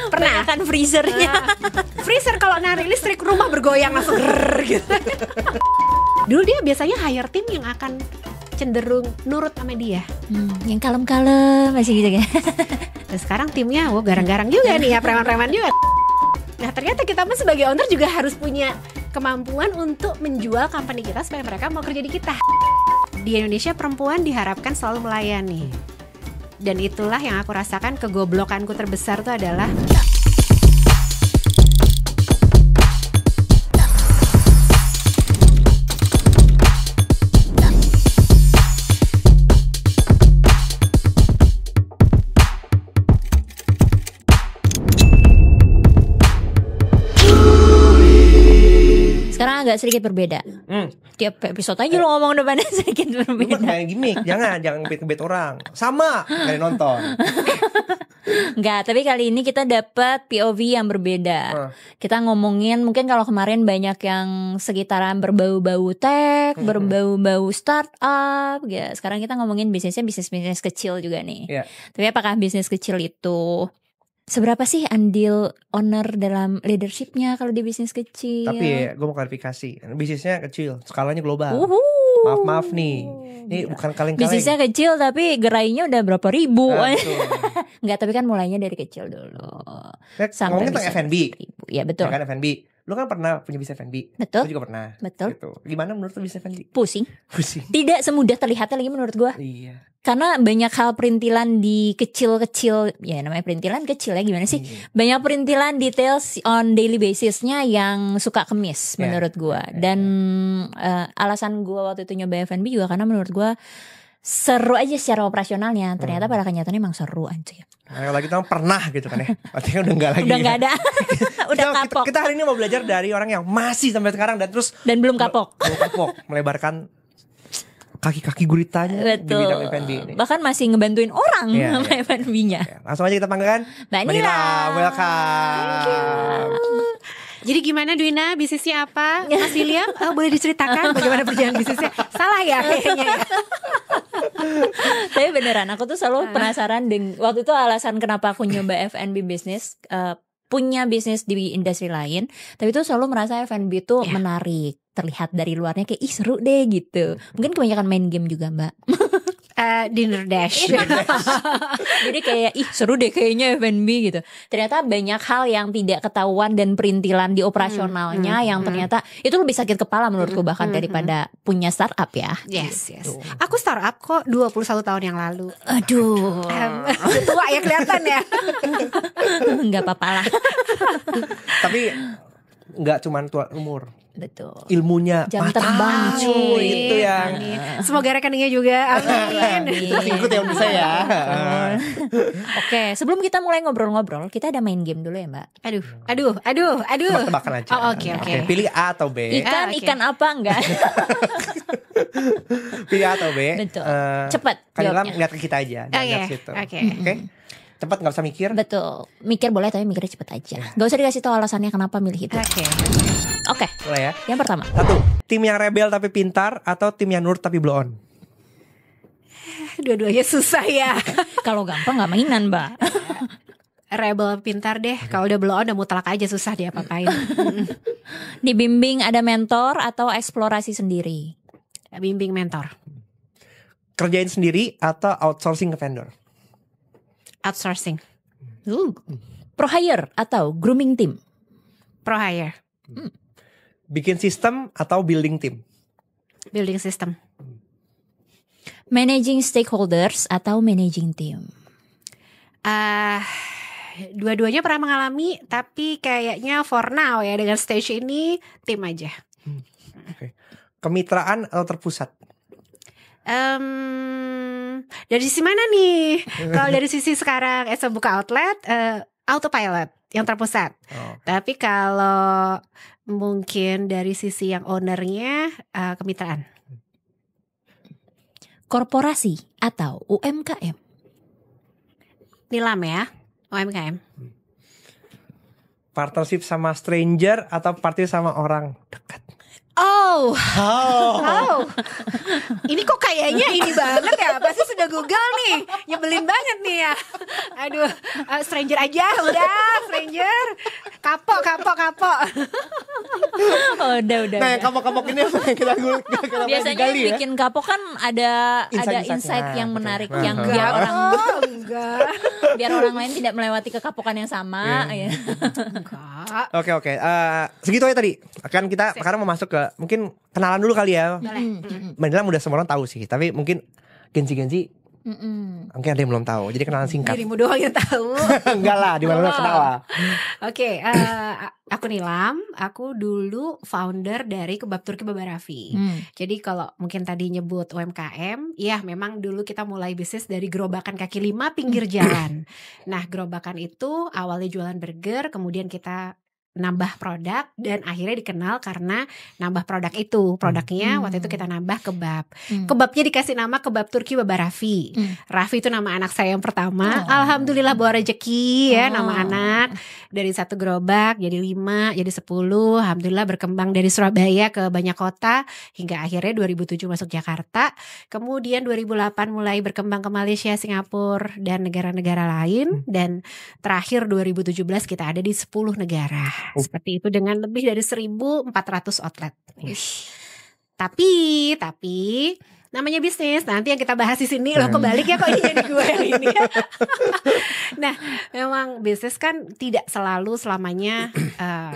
Pernah kan freezernya. freezer kalau narik listrik rumah bergoyang langsung gitu. Dulu dia biasanya hire tim yang akan cenderung nurut sama dia. Yang kalem-kalem masih gitu kan. Dan sekarang timnya garang-garang juga nih ya, preman-preman juga. Nah ternyata kita pun sebagai owner juga harus punya kemampuan untuk menjual company kita supaya mereka mau kerja di kita. Di Indonesia perempuan diharapkan selalu melayani. Dan itulah yang aku rasakan, kegoblokanku terbesar tuh adalah Sekarang agak sedikit berbeda. Tiap episode aja lo ngomong depannya sedikit berbeda. Kayak gimmick, jangan ngebet orang. Sama, gak nonton. Enggak, tapi kali ini kita dapat POV yang berbeda. Kita ngomongin, mungkin kalau kemarin banyak yang sekitaran berbau-bau tech, berbau-bau startup, ya. Sekarang kita ngomongin bisnis kecil juga nih. Yeah. Tapi apakah bisnis kecil itu seberapa sih andil owner dalam leadershipnya kalau di bisnis kecil? Tapi gue mau klarifikasi, bisnisnya kecil, skalanya global. Maaf nih, ini bukan kaleng-kaleng. Bisnisnya kecil tapi gerainya udah berapa ribu. Enggak, tapi kan mulainya dari kecil dulu. Ngomongin tentang F&B. Ya betul. Ya kan F&B. Lu kan pernah punya bisnis F&B. Betul. Lu juga pernah. Betul. Gitu. Gimana menurut lu bisnis F&B? Pusing. Pusing. Tidak semudah terlihatnya lagi menurut gua. Iya. Karena banyak hal perintilan di kecil-kecil, ya namanya perintilan kecil ya, gimana sih? Banyak perintilan details on daily basisnya yang suka kemis menurut gua. Dan alasan gua waktu itu nyoba F&B juga karena menurut gua seru aja secara operasionalnya. Ternyata pada kenyataannya emang seru aja. Nah, lagi kita pernah gitu kan ya. Artinya udah enggak lagi. Udah enggak ada. Udah kapok. Kita hari ini mau belajar dari orang yang masih sampai sekarang dan belum kapok. Belum kapok, melebarkan kaki-kaki guritanya di bidang F&B ini. Bahkan masih ngebantuin orang sama F&B-nya. Langsung aja kita panggilkan Mbak Nila. Welcome. Jadi gimana Dwina, bisnisnya apa? Mas William, boleh diceritakan bagaimana perjalanan bisnisnya? Salah ya kayaknya ya. Tapi beneran, aku tuh selalu penasaran waktu itu alasan kenapa aku nyoba F&B bisnis, punya bisnis di industri lain, tapi tuh selalu merasa F&B tuh menarik, terlihat dari luarnya kayak seru deh gitu. Mungkin kebanyakan main game juga Mbak. Dinner Dash. Jadi kayak seru deh kayaknya F&B gitu. Ternyata banyak hal yang tidak ketahuan dan perintilan di operasionalnya yang ternyata itu lebih sakit kepala menurutku bahkan daripada punya startup ya. Yes. Aku startup kok 21 tahun yang lalu. Aduh. Tua ya kelihatan ya. Enggak apa-apa lah. Tapi enggak cuma tua umur. Betul. Ilmunya jam terbang cuy. Itu yang semoga rekeningnya juga. Amin. Ikut ya bisa ya. Oke, sebelum kita mulai ngobrol-ngobrol, kita ada main game dulu ya Mbak. Aduh. Tebak-tebakan aja. Oke. Pilih A atau B. Ikan apa enggak? Pilih A atau B. Betul. Cepat Kalian lihat ke kita aja. Lihat situ. Oke. Cepat, nggak usah mikir. Betul. Mikir boleh tapi mikirnya cepet aja. Gak usah dikasih tahu alasannya kenapa milih itu. Oke. Mulai ya. Yang pertama. 1. Tim yang rebel tapi pintar atau tim yang nurut tapi blow on? Dua-duanya susah ya. Kalau gampang nggak mainan Mbak. Rebel pintar deh. Kalau udah blow on udah mutlak aja, susah dia apa-apain. Dibimbing ada mentor atau eksplorasi sendiri? Bimbing mentor. Kerjain sendiri atau outsourcing ke vendor? Outsourcing. Pro hire atau grooming team? Pro hire. Bikin sistem atau building team? Building system. Managing stakeholders atau managing team? Dua-duanya pernah mengalami, tapi kayaknya for now ya dengan stage ini tim aja. Okay. Kemitraan atau terpusat? Dari sisi mana nih? Kalau dari sisi sekarang buka outlet, autopilot yang terpusat. Tapi kalau mungkin dari sisi yang ownernya, kemitraan. Korporasi atau UMKM? Nilam ya, UMKM. Partnership sama stranger atau partner sama orang dekat? Ini kok kayaknya ini banget ya. Pasti sudah Google nih. Nyebelin banget nih ya. Aduh, stranger aja udah, stranger. Kapok. Udah. Nah, yang kapok-kapok ini apa yang kita Biasanya gali ya? bikin kapok kan ada insight yang menarik yang biar orang lain tidak melewati kekapokan yang sama. Ya. Enggak. Oke. Segitu aja tadi. Kan kita sekarang mau masuk ke mungkin kenalan dulu kali ya. Mbak Nilam udah semua orang tahu sih, tapi mungkin Genzi mungkin ada yang belum tahu. Jadi kenalan singkat. Dirimu doang yang tahu. Enggak lah, di mana ketawa. Oke, aku Nilam. Aku dulu founder dari Kebab Turki Baba Raffi. Jadi kalau mungkin tadi nyebut UMKM, ya memang dulu kita mulai bisnis dari gerobakan kaki lima pinggir jalan. Nah, gerobakan itu awalnya jualan burger, kemudian kita nambah produk dan akhirnya dikenal karena nambah produk itu. Produknya waktu itu kita nambah kebab. Kebabnya dikasih nama Kebab Turki Baba Raffi. Raffi itu nama anak saya yang pertama. Alhamdulillah bawa rezeki ya nama anak. Dari 1 gerobak jadi 5, jadi 10. Alhamdulillah berkembang dari Surabaya ke banyak kota hingga akhirnya 2007 masuk Jakarta. Kemudian 2008 mulai berkembang ke Malaysia, Singapura dan negara-negara lain, dan terakhir 2017 kita ada di 10 negara. Seperti itu dengan lebih dari 1.400 outlet. Tapi namanya bisnis. Nanti yang kita bahas di sini loh, kebalik ya kok ini jadi gue yang ini. Nah, memang bisnis kan tidak selalu selamanya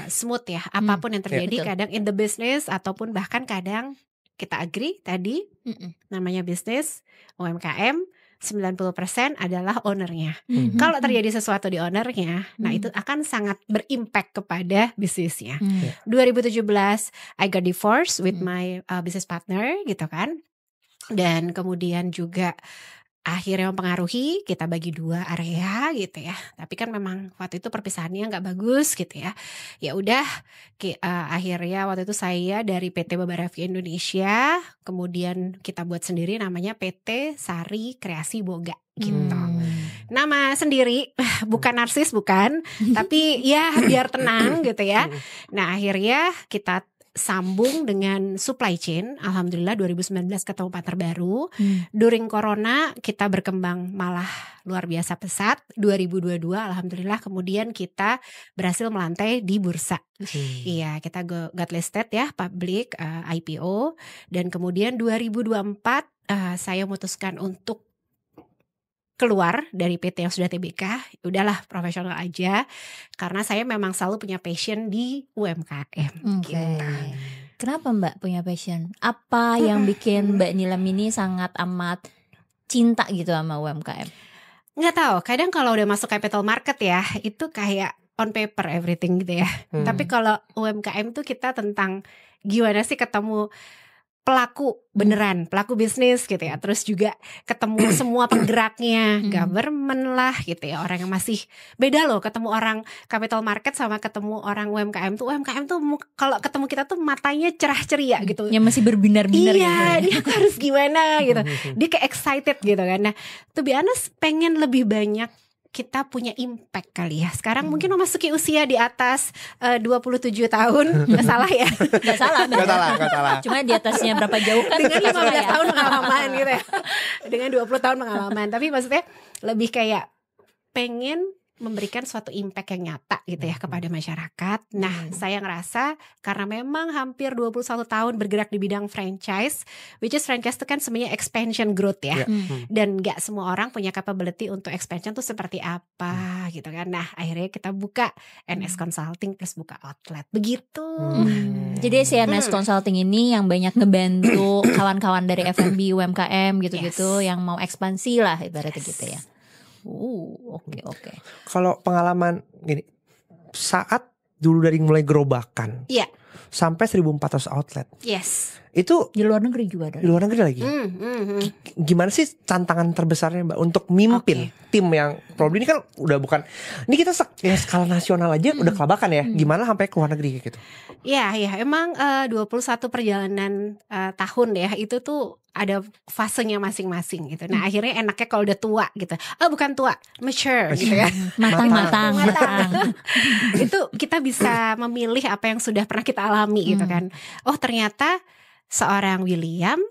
smooth ya. Apapun yang terjadi kadang in the business ataupun bahkan kadang kita agree tadi namanya bisnis UMKM 90% adalah ownernya. Kalau terjadi sesuatu di ownernya, nah itu akan sangat berimpact kepada bisnisnya. 2017 I got divorced with my business partner gitu kan. Dan kemudian juga akhirnya mempengaruhi, kita bagi 2 area gitu ya. Tapi kan memang waktu itu perpisahannya nggak bagus gitu ya. Ya udah, akhirnya waktu itu saya dari PT Baba Raffi Indonesia, kemudian kita buat sendiri namanya PT Sari Kreasi Boga gitu. Nama sendiri, bukan narsis bukan, tapi ya biar tenang gitu ya. Nah akhirnya kita sambung dengan supply chain. Alhamdulillah 2019 ketemu partner baru. During corona kita berkembang malah luar biasa pesat. 2022 alhamdulillah kemudian kita berhasil melantai di bursa. Iya, kita got listed ya, public IPO, dan kemudian 2024 saya memutuskan untuk keluar dari PT yang sudah TBK. Udahlah profesional aja, karena saya memang selalu punya passion di UMKM. Gitu. Kenapa Mbak punya passion? Apa yang bikin Mbak Nilam ini sangat amat cinta gitu sama UMKM? Nggak tahu, kadang kalau udah masuk capital market ya, itu kayak on paper everything gitu ya. Tapi kalau UMKM tuh kita tentang gimana sih ketemu pelaku beneran, pelaku bisnis gitu ya. Terus juga ketemu semua penggeraknya, government lah gitu ya. Orang yang masih beda loh, ketemu orang capital market sama ketemu orang UMKM tuh. UMKM tuh kalau ketemu kita tuh matanya cerah ceria gitu. Yang masih berbinar-binar gitu. Iya, dia aku harus gimana gitu. Dia kayak excited gitu kan. Nah, to be honest pengen lebih banyak kita punya impact kali ya. Sekarang mungkin memasuki usia di atas 27 tahun. Gak salah ya? Gak salah. Cuma di atasnya berapa jauh kan? Dengan 15 tahun pengalaman gitu ya. Dengan 20 tahun pengalaman. Tapi maksudnya lebih kayak pengen memberikan suatu impact yang nyata gitu ya kepada masyarakat. Nah, saya ngerasa karena memang hampir 21 tahun bergerak di bidang franchise, which is franchise itu kan sebenarnya expansion growth ya. Dan gak semua orang punya capability untuk expansion tuh seperti apa gitu kan. Nah, akhirnya kita buka NS Consulting plus buka outlet. Begitu. Jadi si NS Consulting ini yang banyak ngebantu kawan-kawan dari F&B UMKM gitu-gitu yang mau ekspansi lah ibaratnya gitu ya. Oke. Kalau pengalaman gini, saat dulu dari mulai gerobakan sampai 1.400 outlet. Yes. Itu di luar negeri juga ada. Di luar negeri lagi. Gimana sih tantangan terbesarnya Mbak untuk mimpin tim yang probably ini kan udah bukan, ini kita skala nasional aja udah kelabakan ya. Gimana sampai ke luar negeri kayak gitu? Ya emang 21 perjalanan tahun ya, itu tuh ada fasenya masing-masing gitu. Nah akhirnya enaknya kalau udah tua gitu. Bukan tua, mature gitu ya. Matang. Itu kita bisa memilih apa yang sudah pernah kita alami gitu kan. Oh ternyata seorang William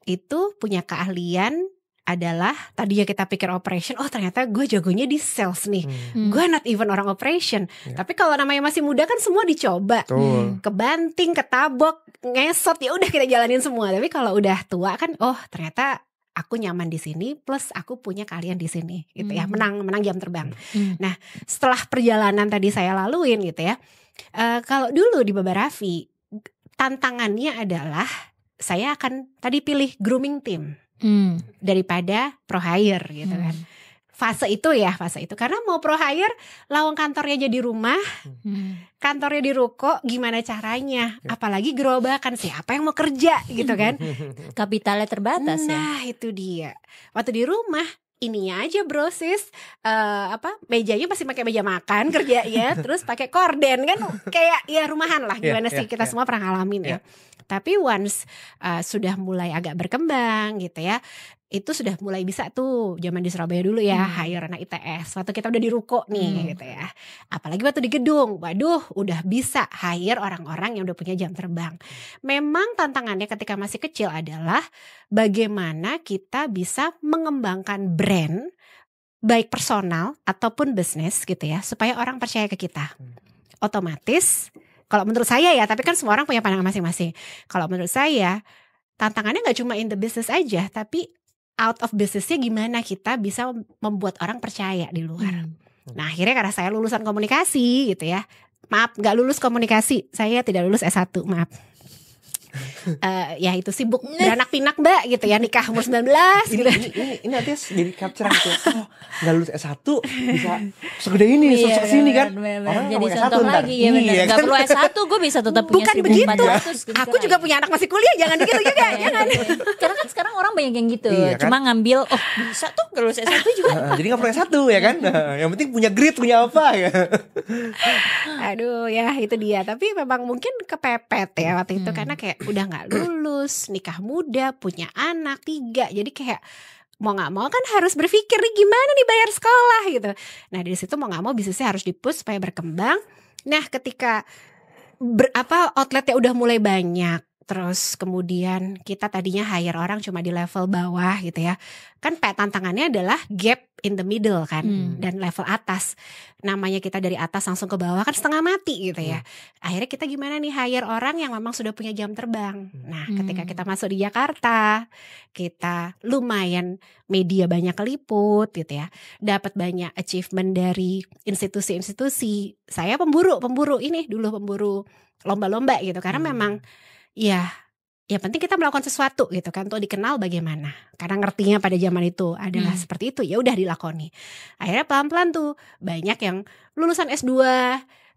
itu punya keahlian adalah tadinya kita pikir operation, oh ternyata gue jagonya di sales nih. Gue not even orang operation. Tapi kalau namanya masih muda kan semua dicoba. Kebanting, ketabok, ngesot, ya udah kita jalanin semua. Tapi kalau udah tua kan, oh ternyata aku nyaman di sini plus aku punya keahlian di sini gitu ya. Menang jam terbang. Nah, setelah perjalanan tadi saya laluin gitu ya. Kalau dulu di Baba Raffi tantangannya adalah saya akan tadi pilih grooming team daripada pro hire gitu kan. Fase itu karena mau pro hire lawang kantornya jadi rumah, kantornya di ruko, gimana caranya? Apalagi gerobakan, siapa yang mau kerja gitu kan? Kapitalnya terbatas ya. Nah itu dia. Waktu di rumah ininya aja bro sis, mejanya masih pakai meja makan kerjanya, terus pakai korden kan kayak ya rumahan lah, gimana sih kita semua pernah ngalamin ya. Tapi once sudah mulai agak berkembang gitu ya, itu sudah mulai bisa tuh zaman di Surabaya dulu ya, hire anak ITS. Waktu kita udah di ruko nih gitu ya. Apalagi waktu di gedung, waduh udah bisa hire orang-orang yang udah punya jam terbang. Memang tantangannya ketika masih kecil adalah bagaimana kita bisa mengembangkan brand baik personal ataupun bisnis gitu ya, supaya orang percaya ke kita. Otomatis kalau menurut saya ya, tapi kan semua orang punya pandangan masing-masing. Kalau menurut saya tantangannya gak cuma in the business aja, tapi out of businessnya gimana kita bisa membuat orang percaya di luar. Nah akhirnya karena saya lulusan komunikasi gitu ya. Maaf gak lulus komunikasi, saya tidak lulus S1, maaf. Ya itu sibuk beranak pinak mbak gitu ya, nikah umur 19 gitu. Ini artinya jadi capture gitu. Oh gak lulus S1 bisa segede ini, sosok sini kan. Orang jadi contoh lagi ya benar. Gak perlu S1 gue bisa tetap punya 1.400 begitu. Aku juga punya anak masih kuliah, jangan gitu juga. Jangan. Karena kan sekarang orang banyak yang gitu, kan? cuma ngambil bisa tuh gak lulus S1 juga. Jadi gak perlu S1 ya kan. Yang penting punya grit, punya apa ya. Aduh ya itu dia. Tapi memang mungkin kepepet ya waktu itu, karena kayak udah gak lulus, nikah muda, punya anak 3. Jadi kayak mau gak mau kan harus berpikir nih gimana nih bayar sekolah gitu. Nah dari situ mau gak mau bisnisnya harus di-push supaya berkembang. Nah ketika outletnya udah mulai banyak, terus kemudian kita tadinya hire orang cuma di level bawah gitu ya. Kan tantangannya adalah gap in the middle kan, dan level atas. Namanya kita dari atas langsung ke bawah kan setengah mati gitu ya. Akhirnya kita gimana nih hire orang yang memang sudah punya jam terbang. Nah ketika kita masuk di Jakarta, kita lumayan media banyak keliput gitu ya. Dapat banyak achievement dari institusi-institusi. Saya pemburu ini dulu pemburu lomba-lomba gitu. Karena memang ya penting kita melakukan sesuatu gitu kan, untuk dikenal bagaimana. Karena ngertinya pada zaman itu adalah seperti itu, ya udah dilakoni. Akhirnya pelan-pelan tuh banyak yang lulusan S2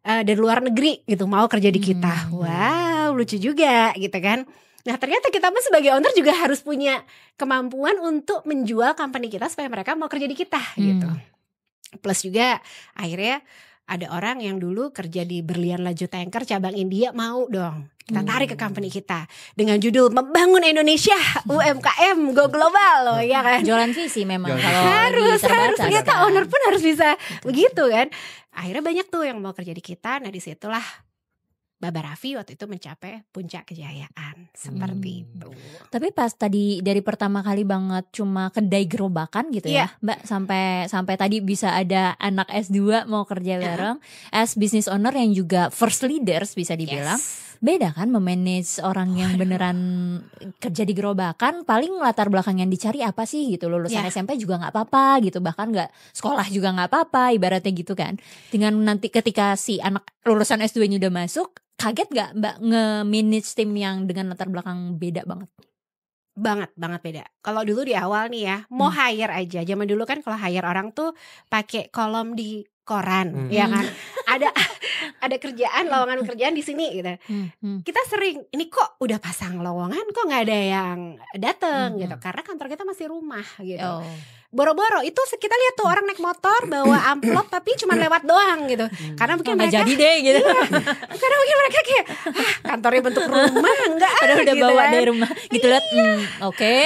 dari luar negeri gitu mau kerja di kita. Wow, lucu juga gitu kan. Nah ternyata kita pun sebagai owner juga harus punya kemampuan untuk menjual company kita supaya mereka mau kerja di kita gitu. Plus juga akhirnya ada orang yang dulu kerja di Berlian Laju Tanker cabang India, mau dong kita tarik ke company kita dengan judul membangun Indonesia UMKM go global loh ya kan. Jualan visi memang kalau harus ternyata owner pun harus bisa begitu kan. Akhirnya banyak tuh yang mau kerja di kita. Nah disitulah Baba Raffi waktu itu mencapai puncak kejayaan seperti itu. Tapi pas tadi dari pertama kali banget cuma kedai gerobakan gitu ya Mbak, sampai tadi bisa ada anak S2 mau kerja bareng as business owner yang juga first leaders bisa dibilang. Beda kan memanage orang yang beneran kerja di gerobakan. Paling latar belakang yang dicari apa sih gitu, lulusan SMP juga gak apa-apa gitu, bahkan gak sekolah juga gak apa-apa ibaratnya gitu kan. Dengan nanti ketika si anak lulusan S2 nya udah masuk, kaget gak Mbak nge-manage tim yang dengan latar belakang beda banget? Banget beda. Kalau dulu di awal nih ya, mau hire aja. Zaman dulu kan kalau hire orang tuh pakai kolom di koran, ya kan. Ada kerjaan, lowongan kerjaan di sini gitu. Kita sering, ini kok udah pasang lowongan kok nggak ada yang dateng gitu. Karena kantor kita masih rumah gitu. boro-boro itu kita lihat tuh orang naik motor bawa amplop tapi cuma lewat doang gitu. Karena mungkin nggak mereka jadi deh gitu. karena mungkin mereka kayak kantornya bentuk rumah enggak Padahal udah gitu bawa kan. dari rumah gitu lihat oke.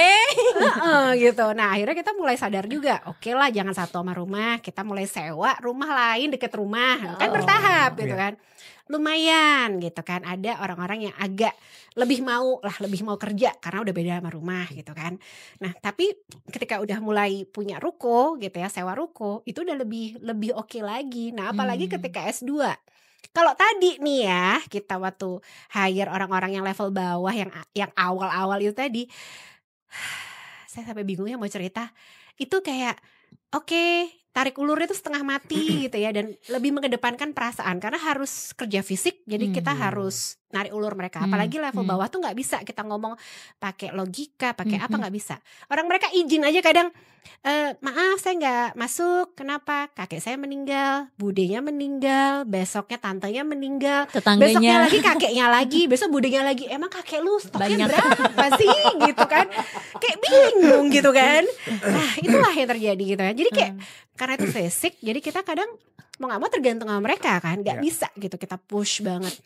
Gitu. Nah akhirnya kita mulai sadar juga, oke lah jangan satu sama rumah, kita mulai sewa rumah lain deket rumah, kan bertahap gitu kan. Lumayan gitu kan, ada orang-orang yang agak lebih mau kerja karena udah beda sama rumah gitu kan. Nah tapi ketika udah mulai punya ruko gitu ya, sewa ruko itu udah lebih oke lagi. Nah apalagi ketika S2. Kalau tadi nih ya kita waktu hire orang-orang yang level bawah yang awal-awal itu tadi, saya sampai bingung ya mau cerita. Itu kayak oke, tarik ulurnya itu setengah mati gitu ya, dan lebih mengedepankan perasaan karena harus kerja fisik, jadi kita harus narik ulur mereka. Apalagi level bawah tuh nggak bisa kita ngomong pakai logika, pakai apa, nggak bisa. Orang mereka izin aja kadang, maaf saya nggak masuk, kenapa? Kakek saya meninggal, budenya meninggal, besoknya tantenya meninggal, Tetangganya. besoknya lagi kakeknya lagi, besok budenya lagi. Emang kakek lu stoknya berapa sih gitu kan? Kayak bingung gitu kan. Nah itulah yang terjadi gitu kan. Jadi kayak karena itu basic, jadi kita kadang mau nggak mau tergantung sama mereka kan, nggak bisa gitu kita push banget.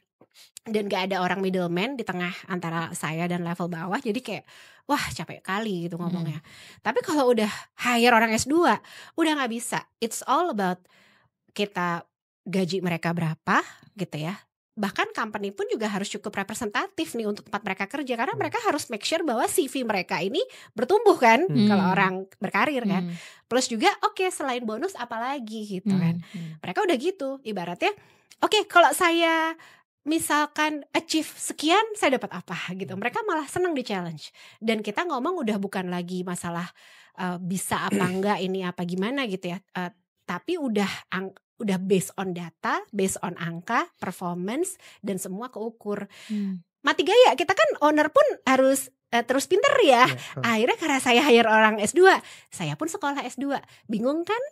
Dan gak ada orang middleman di tengah antara saya dan level bawah, jadi kayak wah capek kali gitu ngomongnya. Tapi kalau udah hire orang S2 udah gak bisa. It's all about kita gaji mereka berapa gitu ya. Bahkan company pun juga harus cukup representatif nih untuk tempat mereka kerja, karena mereka harus make sure bahwa CV mereka ini bertumbuh kan kalau orang berkarir kan. Plus juga oke, selain bonus apalagi gitu kan. Mereka udah gitu ibaratnya, oke, kalau saya misalkan achieve sekian saya dapat apa gitu. Mereka malah senang di challenge. Dan kita ngomong udah bukan lagi masalah bisa apa enggak, ini apa gimana gitu ya. Tapi udah based on data, based on angka, performance, dan semua keukur. Mati gaya, kita kan owner pun harus terus pinter ya. Akhirnya karena saya hire orang S2, saya pun sekolah S2. Bingung kan?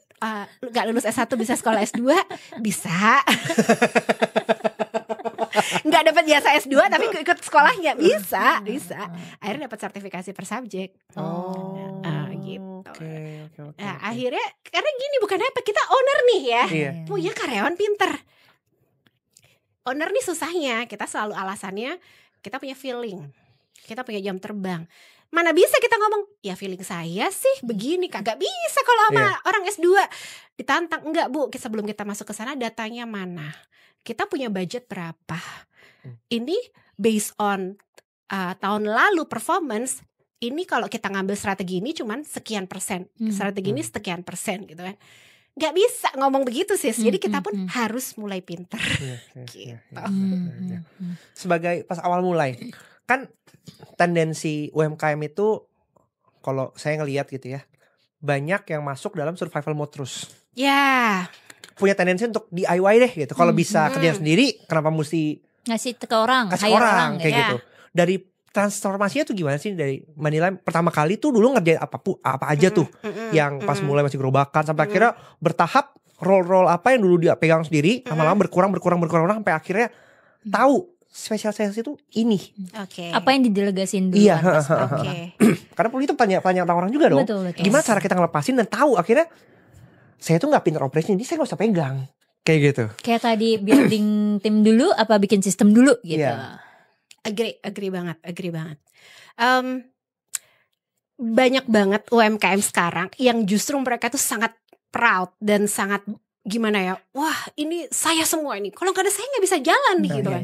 Gak lulus S1 bisa sekolah S2? Bisa. Nggak dapat jasa S2 tapi ikut sekolahnya bisa. Akhirnya dapat sertifikasi per subjek. Gitu. Oke. Nah, akhirnya karena gini, bukan apa, kita owner nih ya, punya karyawan pinter. Owner nih susahnya, kita selalu alasannya kita punya feeling, kita punya jam terbang. Mana bisa kita ngomong, ya feeling saya sih begini, kagak bisa kalau sama orang S2 ditantang. Enggak Bu, sebelum kita masuk ke sana datanya mana, kita punya budget berapa, ini based on tahun lalu performance. Ini kalau kita ngambil strategi ini cuman sekian persen, strategi ini sekian persen gitu kan. Gak bisa ngomong begitu sis. Jadi kita pun harus mulai pinter gitu. Sebagai pas awal mulai, kan tendensi UMKM itu kalau saya ngelihat gitu ya, banyak yang masuk dalam survival mode terus. Ya. Punya tendensi untuk DIY deh gitu. Kalau bisa kerja sendiri, kenapa mesti ngasih ke orang, kasih orang kayak gitu. Dari transformasinya tuh gimana sih dari Manila pertama kali tuh dulu ngerjain apa aja tuh yang pas mulai masih gerobakan sampai akhirnya bertahap role apa yang dulu dia pegang sendiri lama-lama berkurang sampai akhirnya tahu spesialisasi itu ini. Apa yang didelegasiin dulu. Iya. Karena perlu itu tanya orang juga dong. Betul. Gimana cara kita ngelepasin dan tahu akhirnya saya tuh nggak pinter operation, jadi saya nggak usah pegang kayak gitu. Kayak tadi building tim dulu apa bikin sistem dulu gitu. Agree banget. Banyak banget UMKM sekarang yang justru mereka tuh sangat proud dan sangat gimana ya, wah ini saya semua ini, kalau nggak ada saya nggak bisa jalan nih gitu kan.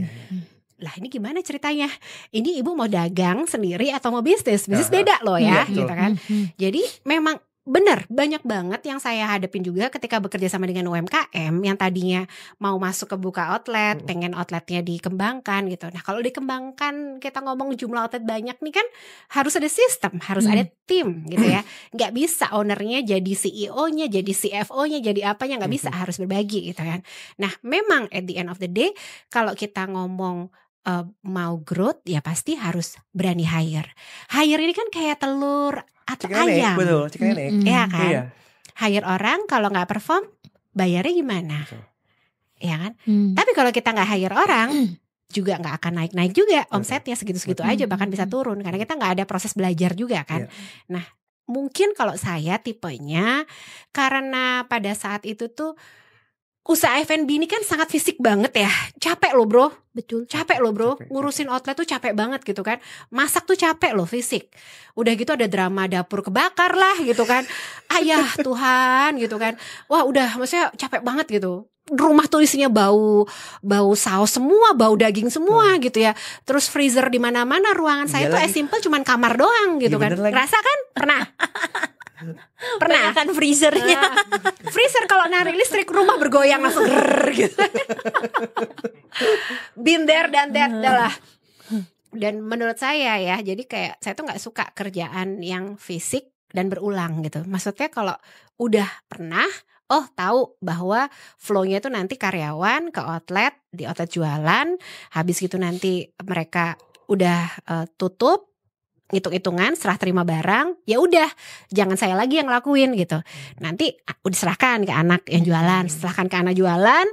Lah ini gimana ceritanya? Ini ibu mau dagang sendiri atau mau bisnis beda loh ya gitu kan. Jadi memang benar, banyak banget yang saya hadapin juga ketika bekerja sama dengan UMKM yang tadinya mau masuk ke buka outlet, pengen outletnya dikembangkan gitu. Nah kalau dikembangkan, kita ngomong jumlah outlet banyak nih kan, harus ada sistem, harus ada tim gitu ya. Nggak bisa ownernya jadi CEO-nya, jadi CFO-nya, jadi apanya, nggak bisa, harus berbagi gitu kan. Nah memang at the end of the day, kalau kita ngomong mau growth, ya pasti harus berani hire. Hire ini kan kayak telur atau ayam, betul, ya kan. Iya. Hire orang kalau nggak perform, bayarnya gimana, ya kan. Tapi kalau kita nggak hire orang, juga nggak akan naik juga omsetnya, segitu-segitu aja, bahkan bisa turun karena kita nggak ada proses belajar juga kan. Nah mungkin kalau saya tipenya karena pada saat itu tuh usaha F&B ini kan sangat fisik banget ya. Capek loh bro. Betul. Capek loh bro. Capek. Ngurusin outlet tuh capek banget gitu kan. Masak tuh capek loh fisik. Udah gitu ada drama dapur kebakar lah gitu kan. Ayah Tuhan gitu kan. Wah udah maksudnya capek banget gitu. Rumah tuh isinya bau saus semua, bau daging semua gitu ya. Terus freezer di mana-mana. Ruangan saya Iya tuh lagi. as simple cuman kamar doang gitu Iya, kan. bener lagi. Ngerasa kan? Pernah Kan freezernya. freezer kalau narik listrik rumah bergoyang langsung grrr, gitu. Been there dan that dah lah. Dan menurut saya ya, jadi kayak saya tuh nggak suka kerjaan yang fisik dan berulang gitu. Maksudnya kalau udah pernah, tahu bahwa flow-nya tuh nanti karyawan ke outlet, di outlet jualan, habis gitu nanti mereka udah tutup, hitung-hitungan serah terima barang, ya udah jangan saya lagi yang ngelakuin gitu. Nanti udah serahkan ke anak yang jualan, serahkan ke anak jualan,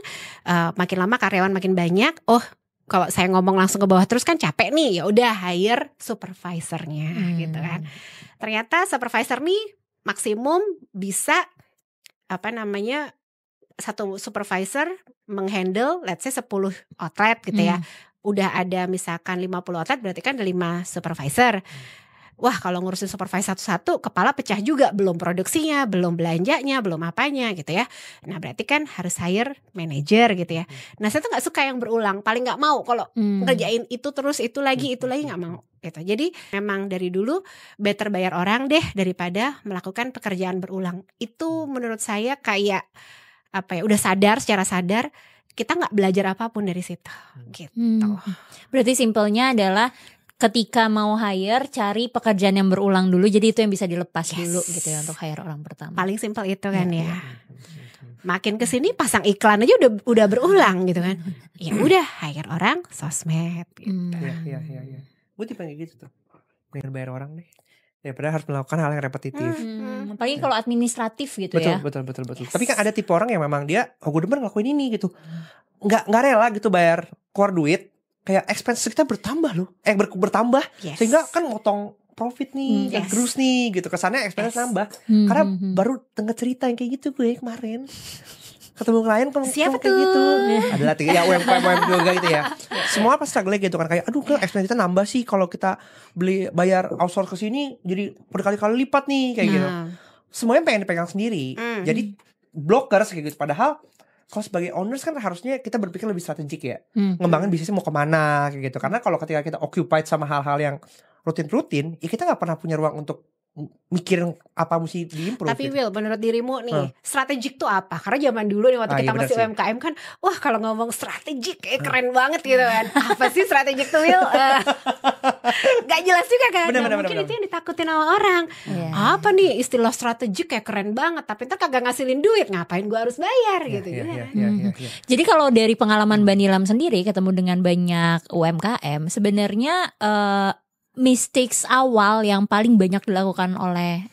makin lama karyawan makin banyak. Kalau saya ngomong langsung ke bawah terus kan capek nih, ya udah hire supervisornya gitu kan. Ternyata supervisor nih maksimum bisa satu supervisor menghandle let's say 10 outlet gitu ya. Udah ada misalkan 50 outlet berarti kan ada 5 supervisor. Wah kalau ngurusin supervisor satu-satu kepala pecah juga. Belum produksinya, belum belanjanya, belum apanya gitu ya. Nah berarti kan harus hire manager gitu ya. Nah saya tuh gak suka yang berulang. Paling gak mau kalau ngerjain itu terus itu lagi gak mau gitu. Jadi memang dari dulu better bayar orang deh daripada melakukan pekerjaan berulang. Itu menurut saya kayak udah sadar secara sadar kita nggak belajar apapun dari situ gitu. Berarti simpelnya adalah ketika mau hire cari pekerjaan yang berulang dulu, jadi itu yang bisa dilepas dulu gitu ya untuk hire orang pertama. Paling simpel itu kan ya. Makin kesini pasang iklan aja udah berulang gitu kan. Ya udah hire orang sosmed gitu. Iya. Gue tipe kayak gitu tuh. Pengen bayar orang deh. Daripada harus melakukan hal yang repetitif. Apalagi kalau administratif gitu ya. Betul. Tapi kan ada tipe orang yang memang dia, gue demen ngelakuin ini gitu. Nggak rela gitu bayar keluar duit. Kayak expense kita bertambah loh. Bertambah. Yes. Sehingga kan motong profit nih, Yes. terus nih gitu. Kesannya expense nambah. Karena baru denger cerita yang kayak gitu gue kemarin. Ketemu klien Siapa kayak tuh? gitu. Adalah ya UMKM juga gitu ya. Semua pas struggle gitu kan kayak aduh kan expense kita nambah sih kalau kita bayar outsource ke sini jadi berkali-kali lipat nih kayak gitu. Semuanya pengen dipegang sendiri. Jadi blockers kayak gitu. Padahal kalau sebagai owners kan harusnya kita berpikir lebih strategik ya. Ngembangin bisnisnya mau kemana kayak gitu. Karena kalau ketika kita occupied sama hal-hal yang rutin-rutin, ya kita gak pernah punya ruang untuk mikirin apa mesti diimprove. Tapi gitu. Will, menurut dirimu nih, strategik tuh apa? Karena zaman dulu nih waktu kita iya, masih bener sih. UMKM kan, wah kalau ngomong strategik kayak keren banget gitu kan. Apa sih strategik tuh Will? Gak jelas juga kan. Mungkin itu yang ditakutin sama orang. Apa nih istilah strategik kayak keren banget, tapi ntar kagak ngasilin duit, ngapain gua harus bayar gitu. Iya. Jadi kalau dari pengalaman Mbak Nilam sendiri ketemu dengan banyak UMKM, sebenarnya mistakes awal yang paling banyak dilakukan oleh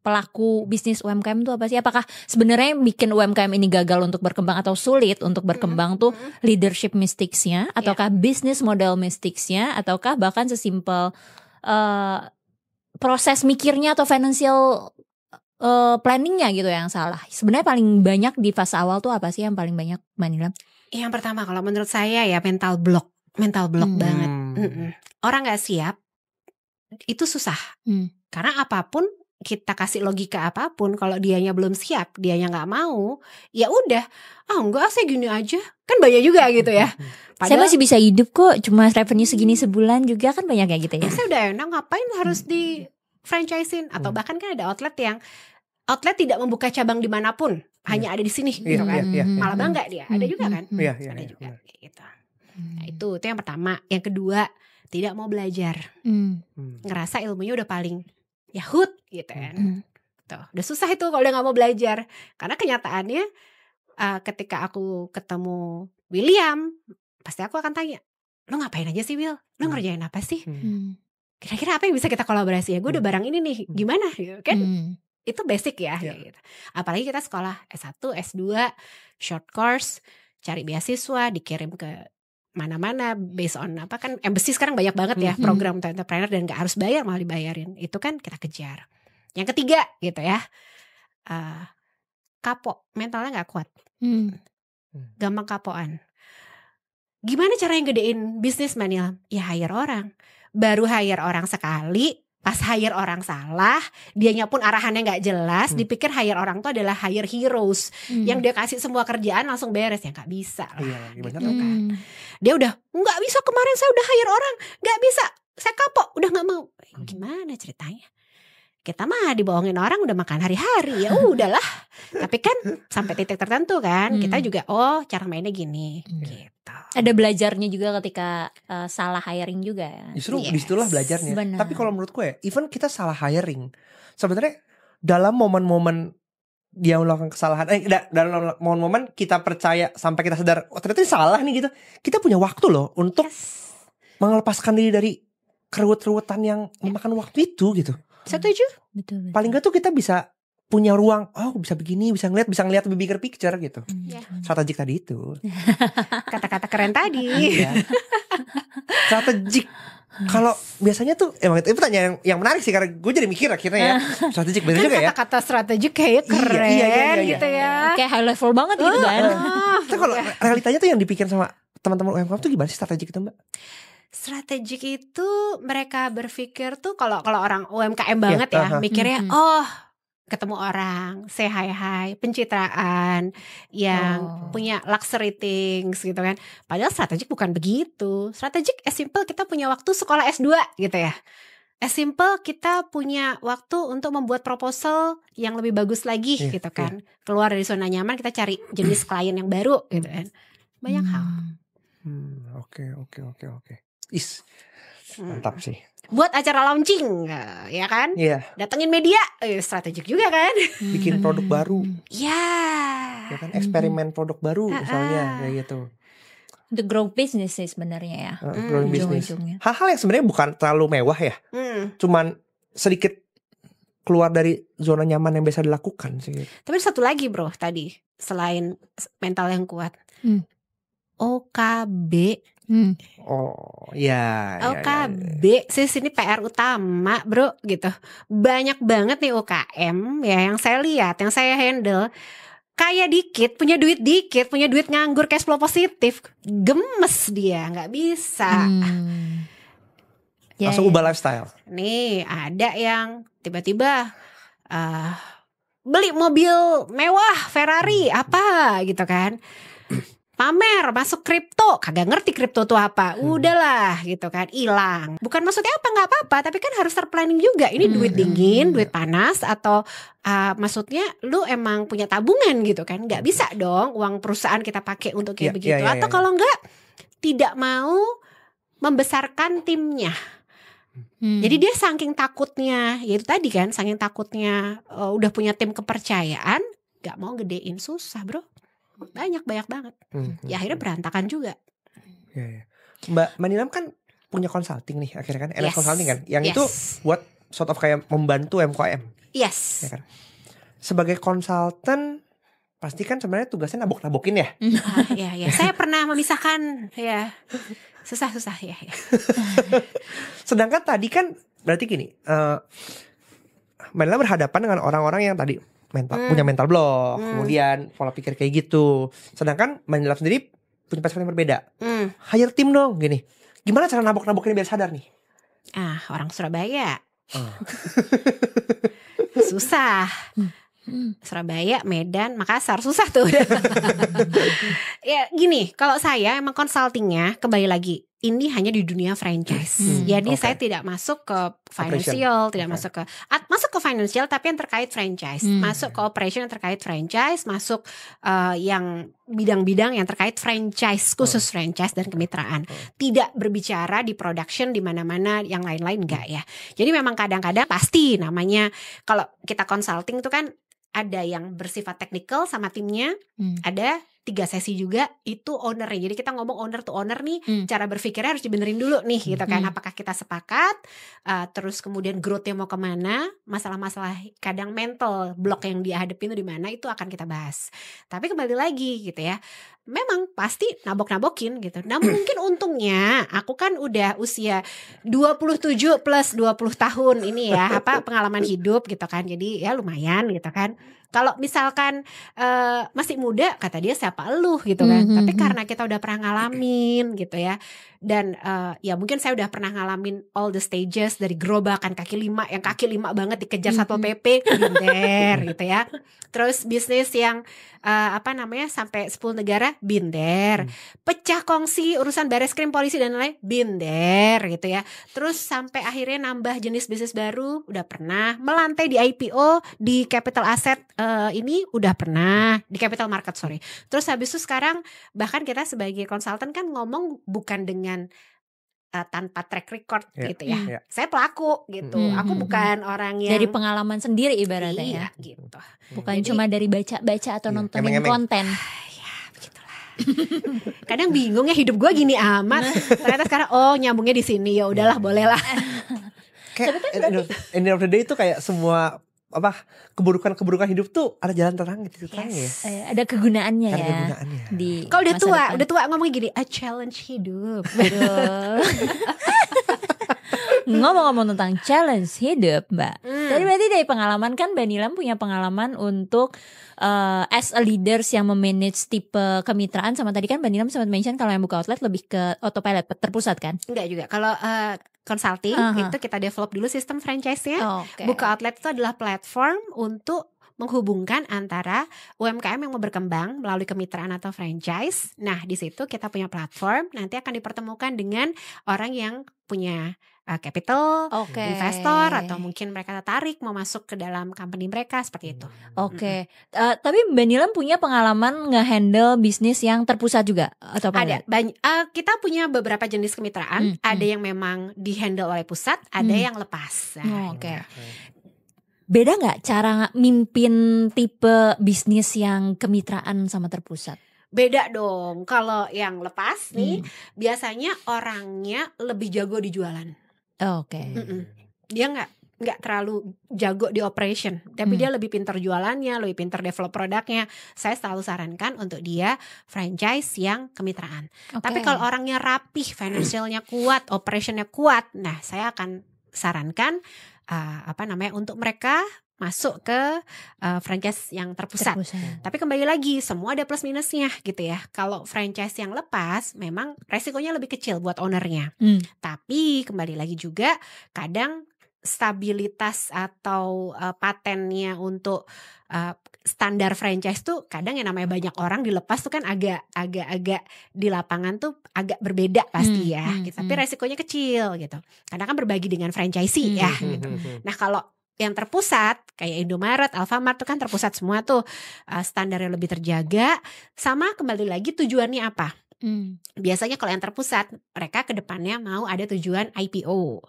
pelaku bisnis UMKM itu apa sih? Apakah sebenarnya yang bikin UMKM ini gagal untuk berkembang atau sulit untuk berkembang tuh leadership mistakes-nya, ataukah business model mistakes-nya, ataukah bahkan sesimpel proses mikirnya atau financial planningnya gitu yang salah? Sebenarnya paling banyak di fase awal tuh apa sih yang paling banyak Mbak Nilam? Yang pertama kalau menurut saya ya mental block banget. Orang nggak siap itu susah. Karena apapun kita kasih logika apapun, kalau dianya belum siap, dianya nggak mau, ya udah, enggak saya gini aja, kan banyak juga gitu ya. Padahal, saya masih bisa hidup kok, cuma revenue segini sebulan juga kan banyak kayak gitu ya. Saya udah enak, ngapain harus di franchisein? Atau bahkan kan ada outlet tidak membuka cabang dimanapun, hanya ada di sini gitu kan. Malah bangga dia, ada juga kan. Ada juga gitu. Nah, itu yang pertama. Yang kedua, tidak mau belajar. Ngerasa ilmunya udah paling yahut gitu kan. Tuh, udah susah itu kalau udah gak mau belajar. Karena kenyataannya ketika aku ketemu William, pasti aku akan tanya, lo ngapain aja sih Will? Lo ngerjain apa sih? Kira-kira apa yang bisa kita kolaborasi ya? Gue udah barang ini nih, gimana? Kan itu basic ya. Gitu. Apalagi kita sekolah S1, S2, short course, cari beasiswa, dikirim ke mana-mana based on apa kan, embassy sekarang banyak banget ya program untuk entrepreneur dan gak harus bayar, malah dibayarin. Itu kan kita kejar. Yang ketiga gitu ya, kapok, mentalnya nggak kuat, gampang kapoan. Gimana cara yang gedein bisnis Manil? Ya hire orang. Baru hire orang sekali, pas hire orang salah, dianya pun arahannya nggak jelas, dipikir hire orang tuh adalah hire heroes, yang dia kasih semua kerjaan langsung beres, ya nggak bisa lah. Iya, Gitu kan. Dia udah nggak bisa, kemarin saya udah hire orang, nggak bisa, saya kapok, udah nggak mau. Gimana ceritanya? Kita mah dibohongin orang udah makan hari-hari, ya udahlah. Tapi kan sampai titik tertentu kan, kita juga cara mainnya gini. Gitu. Ada belajarnya juga ketika salah hiring juga ya. Justru disitulah belajarnya. Benar. Tapi kalau menurut gue, even kita salah hiring, sebenarnya dalam momen-momen dia melakukan kesalahan, dalam momen-momen kita percaya sampai kita sadar, oh ternyata ini salah nih gitu. Kita punya waktu loh untuk melepaskan diri dari keruwet-keruwetan yang memakan waktu itu gitu. Setuju? Betul. Paling gak tuh kita bisa punya ruang, bisa begini, bisa ngeliat lebih bigger picture gitu. Strategik tadi itu. Kata-kata keren tadi. Iya. Strategik. Kalau biasanya tuh emang itu pertanyaan yang menarik sih, karena gue jadi mikir akhirnya ya. Strategik bener Kan juga ya. kata-kata strategik kayaknya keren Iya. gitu ya. Kayak high level banget gitu kan. Tapi kalau realitanya tuh yang dipikirin sama teman-teman UMKM tuh gimana sih strategik itu, Mbak? Strategik itu mereka berpikir tuh kalau orang UMKM banget ya, mikirnya ketemu orang, say hi, pencitraan, yang punya luxury things gitu kan. Padahal strategik bukan begitu. Strategik as simple kita punya waktu sekolah S2 gitu ya. As simple kita punya waktu untuk membuat proposal yang lebih bagus lagi gitu kan. Keluar dari zona nyaman, kita cari jenis klien yang baru gitu kan. Banyak hal. Oke. Mantap sih. Buat acara launching ya kan, datengin media, strategik juga kan. Bikin produk baru, ya kan, eksperimen produk baru misalnya kayak gitu. Untuk grow business sih sebenarnya ya. Growing business. Ujung-ujungnya. Hal-hal yang sebenarnya bukan terlalu mewah ya, cuman sedikit keluar dari zona nyaman yang biasa dilakukan sih. Tapi satu lagi bro tadi, selain mental yang kuat, OKB. OKB sih ini PR utama bro gitu. Banyak banget nih UKM ya yang saya lihat, yang saya handle, kaya dikit, punya duit dikit, punya duit nganggur, cash flow positif, gemes dia, nggak bisa. Langsung ubah lifestyle. Nih ada yang tiba-tiba beli mobil mewah, Ferrari apa gitu kan, pamer, masuk kripto, kagak ngerti kripto tuh apa, udahlah gitu kan, hilang. Bukan maksudnya apa, nggak apa-apa, tapi kan harus terplanning juga. Ini duit dingin, duit panas, atau maksudnya lu emang punya tabungan gitu kan? Nggak bisa dong uang perusahaan kita pakai untuk kayak begitu. Atau kalau nggak, tidak mau membesarkan timnya. Jadi dia saking takutnya, yaitu tadi kan, saking takutnya udah punya tim kepercayaan, nggak mau gedein, susah bro. Banyak banget. Ya akhirnya berantakan juga. Mbak Manilam kan punya consulting nih akhirnya kan, NS Consulting kan, yang itu buat sort of kayak membantu MKM. Ya kan? Sebagai konsultan pasti kan sebenarnya tugasnya nabok-nabokin ya. Ya. Saya pernah memisahkan ya. Susah ya. Sedangkan tadi kan berarti gini, Manilam berhadapan dengan orang-orang yang tadi punya mental block, kemudian pola pikir kayak gitu. Sedangkan Manilam sendiri punya perspektif yang berbeda. Hire tim dong, gini. Gimana cara nabok-nabokin biar sadar nih? Orang Surabaya. Susah. Surabaya, Medan, Makassar, susah tuh. Ya gini, kalau saya emang consultingnya kembali lagi, ini hanya di dunia franchise. Jadi saya tidak masuk ke financial, tidak masuk ke financial, tapi yang terkait franchise, masuk ke operation yang terkait franchise, masuk yang bidang-bidang yang terkait franchise, khusus franchise dan kemitraan. Tidak berbicara di production di mana-mana yang lain-lain enggak ya. Jadi memang kadang-kadang pasti namanya kalau kita consulting itu kan ada yang bersifat teknikal sama timnya, ada 3 sesi juga itu ownernya. Jadi kita ngomong owner to owner nih, cara berpikirnya harus dibenerin dulu nih gitu kan. Apakah kita sepakat, terus kemudian growth-nya mau kemana, masalah-masalah kadang mental block yang dia hadapin itu di mana, itu akan kita bahas. Tapi kembali lagi gitu ya, memang pasti nabok-nabokin gitu. Nah mungkin untungnya aku kan udah usia 27 plus 20 tahun ini ya, pengalaman hidup gitu kan. Jadi ya lumayan gitu kan. Kalau misalkan masih muda, kata dia siapa elu gitu kan. Tapi karena kita udah pernah ngalamin gitu ya. Dan ya mungkin saya udah pernah ngalamin all the stages, dari gerobakan kaki 5, yang kaki 5 banget dikejar Satpol PP, binder gitu ya. Terus bisnis yang sampai 10 negara, binder. Pecah kongsi urusan bareskrim, polisi dan lain-lain, binder gitu ya. Terus sampai akhirnya nambah jenis bisnis baru, udah pernah. Melantai di IPO di capital asset, ini udah pernah di capital market, sorry. Terus habis itu sekarang bahkan kita sebagai konsultan kan ngomong bukan dengan tanpa track record gitu ya. Saya pelaku gitu. Aku bukan orang yang dari pengalaman sendiri ibaratnya ya. Gitu. Bukan jadi, cuma dari baca-baca atau nontonin konten. Ya begitulah. Kadang bingung ya hidup gue gini amat. Ternyata sekarang nyambungnya di sini, ya udahlah bolehlah. Kayak end of the day itu kayak semua keburukan hidup tuh ada jalan terang gitu kan ya. Ada kegunaannya ya. Kalau udah tua ngomongnya gini, a challenge hidup. Ngomong-ngomong tentang challenge hidup, Mbak. Tadi berarti dari pengalaman kan Mbak Nilam punya pengalaman untuk as a leaders yang memanage tipe kemitraan, sama tadi kan Mbak Nilam sempat mention kalau yang buka outlet lebih ke autopilot terpusat kan? Enggak juga. Kalau consulting itu kita develop dulu sistem franchise-nya. Buka outlet itu adalah platform untuk menghubungkan antara UMKM yang mau berkembang melalui kemitraan atau franchise. Nah, di situ kita punya platform, nanti akan dipertemukan dengan orang yang punya capital, investor, atau mungkin mereka tertarik mau masuk ke dalam company mereka, seperti itu. Tapi Mbak Nilam punya pengalaman nge-handle bisnis yang terpusat juga atau apa? Ada. Kita punya beberapa jenis kemitraan. Ada yang memang di-handle oleh pusat, ada yang lepas. Beda nggak cara mimpin tipe bisnis yang kemitraan sama terpusat? Beda dong. Kalau yang lepas nih, biasanya orangnya lebih jago di jualan. Dia nggak terlalu jago di operation, tapi dia lebih pintar jualannya, lebih pintar develop produknya. Saya selalu sarankan untuk dia franchise yang kemitraan. Tapi kalau orangnya rapih, financialnya kuat, operationnya kuat, nah saya akan sarankan untuk mereka masuk ke franchise yang terpusat. Tapi kembali lagi, semua ada plus minusnya gitu ya. Kalau franchise yang lepas memang resikonya lebih kecil buat ownernya. Tapi kembali lagi juga kadang stabilitas atau patennya untuk standar franchise tuh kadang yang namanya banyak orang dilepas tuh kan agak di lapangan tuh agak berbeda pasti ya. Gitu. Tapi resikonya kecil gitu. Karena kan berbagi dengan franchisee ya gitu. Nah kalau yang terpusat kayak Indomaret, Alfamart tuh kan terpusat semua tuh, standarnya lebih terjaga. Sama kembali lagi tujuannya apa? Biasanya kalau yang terpusat mereka ke depannya mau ada tujuan IPO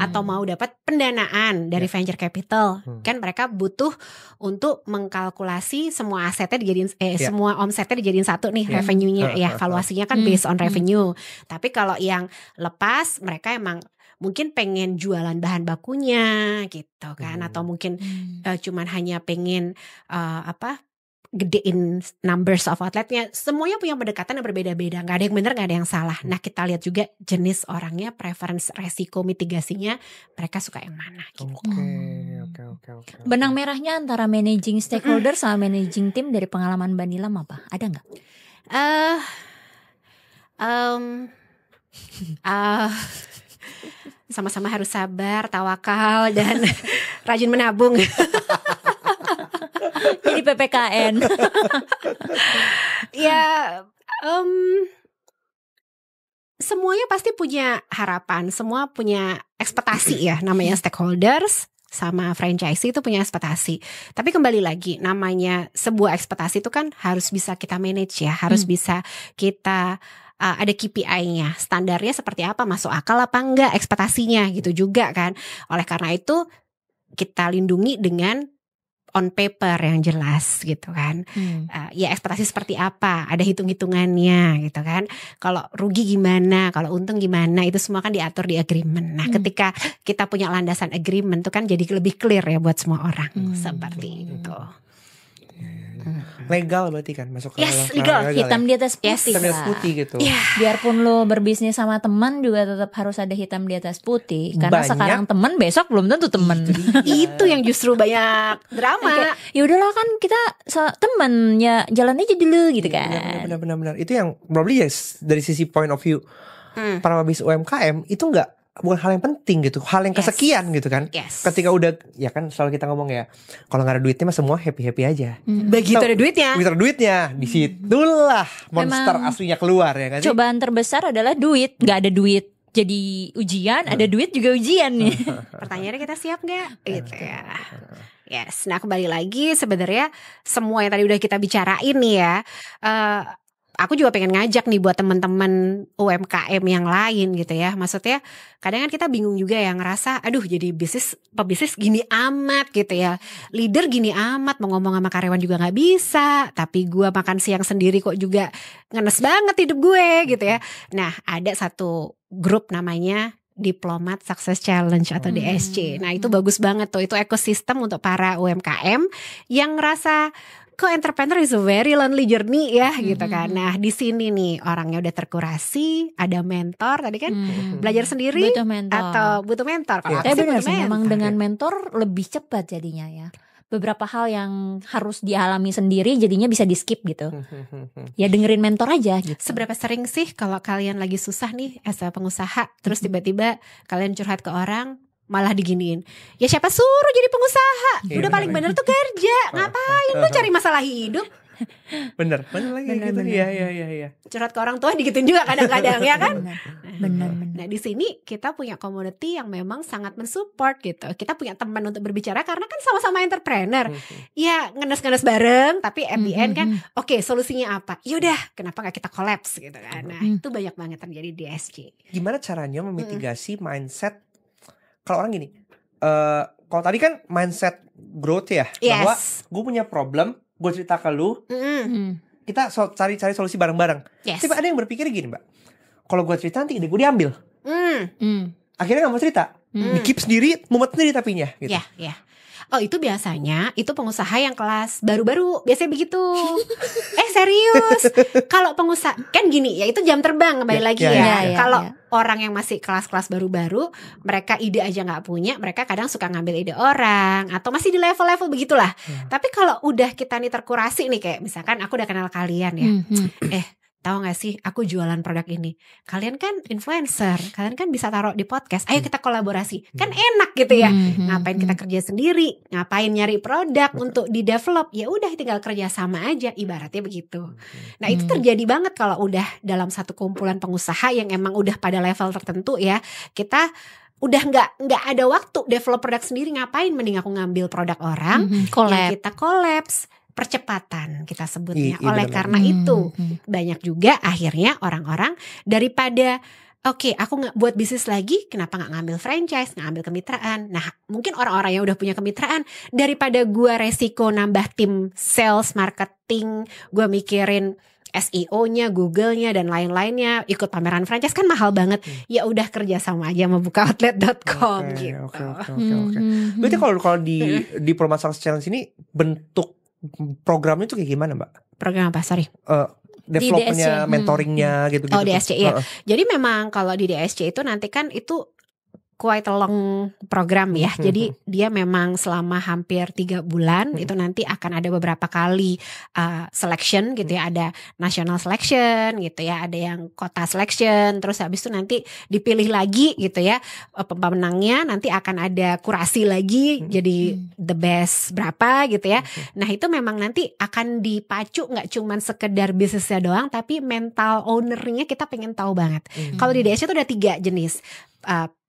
atau mau dapat pendanaan dari venture capital. Kan mereka butuh untuk mengkalkulasi semua asetnya dijadiin semua omsetnya dijadiin satu nih, revenue-nya ya, valuasinya kan based on revenue. Tapi kalau yang lepas mereka emang mungkin pengen jualan bahan bakunya gitu kan, atau mungkin cuman hanya pengen gedein numbers of outletnya. Semuanya punya pendekatan yang berbeda-beda, nggak ada yang benar, nggak ada yang salah. Nah kita lihat juga jenis orangnya, preference, resiko mitigasinya, mereka suka yang mana gitu. Oke. Benang merahnya antara managing stakeholder sama managing team dari pengalaman Mbak Nilam apa? Ada nggak? Sama-sama harus sabar, tawakal, dan rajin menabung. Jadi PPKN. Ya, semuanya pasti punya harapan, semua punya ekspektasi ya. Namanya stakeholders sama franchisee itu punya ekspektasi. Tapi kembali lagi, namanya sebuah ekspektasi itu kan harus bisa kita manage ya, harus bisa kita ada KPI-nya, standarnya seperti apa, masuk akal apa enggak ekspektasinya gitu juga kan. Oleh karena itu kita lindungi dengan on paper yang jelas gitu kan. Ya ekspektasi seperti apa, ada hitung-hitungannya gitu kan. Kalau rugi gimana, kalau untung gimana, itu semua kan diatur di agreement. Nah ketika kita punya landasan agreement itu kan jadi lebih clear ya buat semua orang. Seperti itu. Legal berarti kan masuk ke Yes, legal Hitam ya? di atas putih. Hitam di atas Kak. putih gitu. Biarpun lo berbisnis sama teman juga tetap harus ada hitam di atas putih. Karena Banyak. sekarang teman, besok belum tentu teman. Itu yang justru banyak drama. Ya udahlah kan kita teman, ya jalan aja dulu gitu kan. Benar. Itu yang probably yes, dari sisi point of view para pebisnis UMKM itu bukan hal yang penting gitu, hal yang kesekian gitu kan. Ketika udah, ya kan selalu kita ngomong ya, kalau nggak ada duitnya mah semua happy aja. Begitu ada duitnya. Begitu ada duitnya, disitulah monster Memang aslinya keluar ya kan sih? cobaan terbesar adalah duit. Nggak ada duit jadi ujian, ada duit juga ujian nih. Pertanyaannya kita siap nggak? Gitu ya. Yes, nah kembali lagi sebenarnya semua yang tadi udah kita bicarain nih ya. Aku juga pengen ngajak nih buat teman-teman UMKM yang lain gitu ya. Maksudnya kadang kan kita bingung juga ya, ngerasa aduh jadi pebisnis gini amat gitu ya. Leader gini amat, mau ngomong sama karyawan juga gak bisa. Tapi gue makan siang sendiri kok juga ngenes banget hidup gue gitu ya. Nah ada satu grup namanya Diplomat Success Challenge atau DSC. Nah itu bagus banget tuh, itu ekosistem untuk para UMKM yang ngerasa kok entrepreneur is a very lonely journey ya gitu kan. Nah di sini nih orangnya udah terkurasi, ada mentor tadi kan, belajar sendiri Butuh mentor. atau butuh mentor. Kalau aku Tapi sih benar butuh sih, memang mentor. dengan mentor lebih cepat jadinya ya. Beberapa hal yang harus dialami sendiri jadinya bisa di skip gitu. Ya dengerin mentor aja gitu. Seberapa sering sih kalau kalian lagi susah nih as a pengusaha, terus tiba-tiba kalian curhat ke orang, malah diginiin, ya siapa suruh jadi pengusaha, udah paling bener tuh kerja, ngapain lu cari masalah hidup. Bener lagi gitu. Iya. Curhat ke orang tua digituin juga kadang-kadang ya kan. Benar. Nah di sini kita punya community yang memang sangat mensupport gitu. Kita punya teman untuk berbicara karena kan sama-sama entrepreneur. Ya ngenes-ngenes bareng, tapi at the end kan oke, solusinya apa? Yaudah kenapa gak kita collapse gitu kan. Nah itu banyak banget terjadi di SC. Gimana caranya memitigasi mindset? Kalau orang gini, kalau tadi kan mindset growth ya, bahwa gue punya problem, gue cerita ke lu, kita cari solusi bareng-bareng. Tapi ada yang berpikir gini mbak, kalau gue cerita nanti ide gue diambil, akhirnya nggak mau cerita, di-keep sendiri, mumet sendiri tapinya. Gitu. Ya. Oh itu biasanya itu pengusaha yang kelas baru-baru biasanya begitu. Serius. Kalau pengusaha kan gini ya, itu jam terbang kembali lagi ya. Kalau orang yang masih kelas-kelas baru-baru, mereka ide aja nggak punya, mereka kadang suka ngambil ide orang atau masih di level-level begitulah. Tapi kalau udah kita nih terkurasi nih, kayak misalkan aku udah kenal kalian ya, tahu gak sih aku jualan produk ini, kalian kan influencer, kalian kan bisa taruh di podcast, ayo kita kolaborasi, kan enak gitu ya. Ngapain kita kerja sendiri, ngapain nyari produk untuk di develop, ya udah tinggal kerja sama aja, ibaratnya begitu. Nah itu terjadi banget kalau udah dalam satu kumpulan pengusaha yang emang udah pada level tertentu ya, kita udah nggak ada waktu develop produk sendiri, ngapain, mending aku ngambil produk orang, yang kita collapse. Percepatan kita sebutnya. Oleh karena itu banyak juga akhirnya orang-orang daripada oke, aku nggak buat bisnis lagi, kenapa nggak ngambil franchise, ngambil kemitraan. Nah mungkin orang-orang yang udah punya kemitraan, daripada gua resiko nambah tim sales, marketing, gua mikirin SEO-nya, Google-nya dan lain-lainnya, ikut pameran franchise kan mahal banget. Ya udah kerja sama aja sama buka outlet.com gitu. Oke. Berarti kalau di Diplomat Success Challenge ini bentuk programnya tuh kayak gimana mbak? Program apa? Sorry. Developmentnya, mentoringnya gitu. Oh DSC ya. Jadi memang kalau di DSC itu nanti kan itu quite a long program ya. Jadi dia memang selama hampir 3 bulan itu nanti akan ada beberapa kali selection gitu ya. Ada national selection gitu ya, ada yang kota selection, terus habis itu nanti dipilih lagi gitu ya. Pemenangnya nanti akan ada kurasi lagi jadi the best berapa gitu ya. Nah itu memang nanti akan dipacu nggak cuman sekedar bisnisnya doang, tapi mental ownernya kita pengen tahu banget. Kalau di DSC itu ada 3 jenis.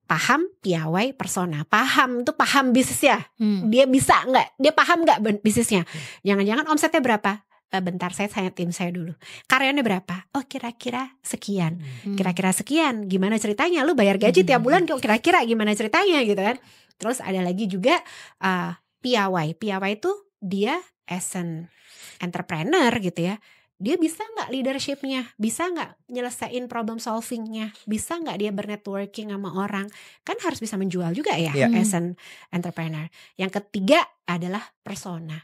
Paham, piawai, persona. Paham tuh paham bisnisnya. Dia bisa nggak? Dia paham nggak bisnisnya? Jangan-jangan omsetnya berapa? Bentar saya tim saya dulu. Karyawannya berapa? Oh kira-kira sekian. Kira-kira sekian. Gimana ceritanya? Lu bayar gaji tiap bulan? Kira-kira gimana ceritanya gitu kan? Terus ada lagi juga piawai. Piawai itu dia as an entrepreneur gitu ya, dia bisa nggak leadershipnya, bisa nggak nyelesain problem solvingnya, bisa nggak dia bernetworking sama orang, kan harus bisa menjual juga ya as an entrepreneur. Yang ketiga adalah persona.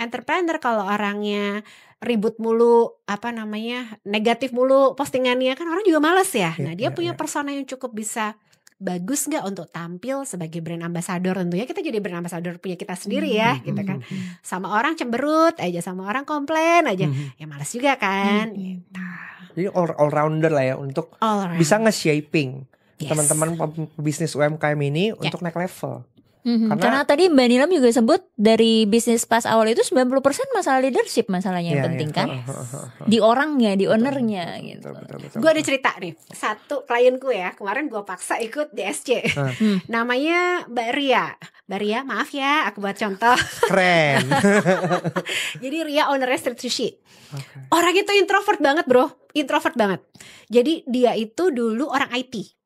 Entrepreneur kalau orangnya ribut mulu, negatif mulu postingannya, kan orang juga males ya. Nah dia punya persona yang cukup bisa bagus nggak untuk tampil sebagai brand ambassador. Tentunya kita jadi brand ambassador punya kita sendiri ya gitu kan. Sama orang cemberut aja, sama orang komplain aja, ya malas juga kan gitu. Jadi all rounder lah ya untuk bisa nge-shaping teman-teman bisnis UMKM ini untuk naik level. Karena tadi Mbak Nilam juga sebut dari bisnis pas awal itu 90% masalah leadership masalahnya yang penting kan. Di orangnya, di ownernya gitu. Gue ada cerita nih, satu klienku ya, kemarin gue paksa ikut DSC. Namanya Mbak Ria. Mbak Ria, maaf ya, aku buat contoh. Keren. Jadi Ria ownernya Street Sushi. Orang itu introvert banget bro, introvert banget. Jadi dia itu dulu orang IT.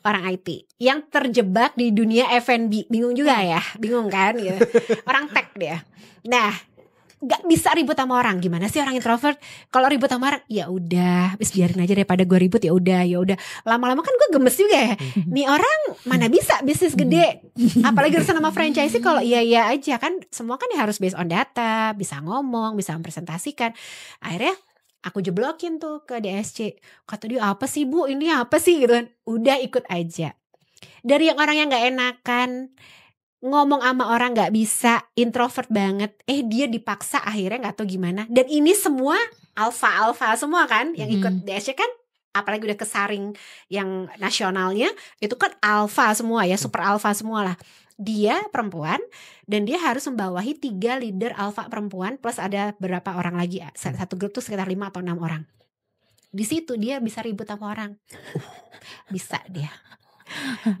Orang IT yang terjebak di dunia F&B, bingung juga ya, bingung kan gitu. Orang tech dia. Nah, nggak bisa ribut sama orang. Gimana sih orang introvert? Kalau ribut sama orang, ya udah, biarin aja daripada gue ribut, ya udah. Lama-lama kan gue gemes juga ya. Nih orang mana bisa bisnis gede, apalagi urusan sama franchise. Kalau iya aja kan, semua kan ya harus based on data, bisa ngomong, bisa mempresentasikan. Akhirnya aku jeblokin tuh ke DSC. Kata dia, apa sih Bu, ini apa sih gitu kan. Udah ikut aja. Dari yang orang yang gak enakan, ngomong sama orang gak bisa, introvert banget, dia dipaksa akhirnya gak tahu gimana. Dan ini semua alpha semua kan, yang ikut DSC kan, apalagi udah kesaring yang nasionalnya, itu kan alpha semua ya, super alpha semua lah. Dia perempuan dan dia harus membawahi 3 leader alpha perempuan plus ada berapa orang lagi, satu grup tuh sekitar 5 atau 6 orang. Di situ dia bisa ribut sama orang, bisa dia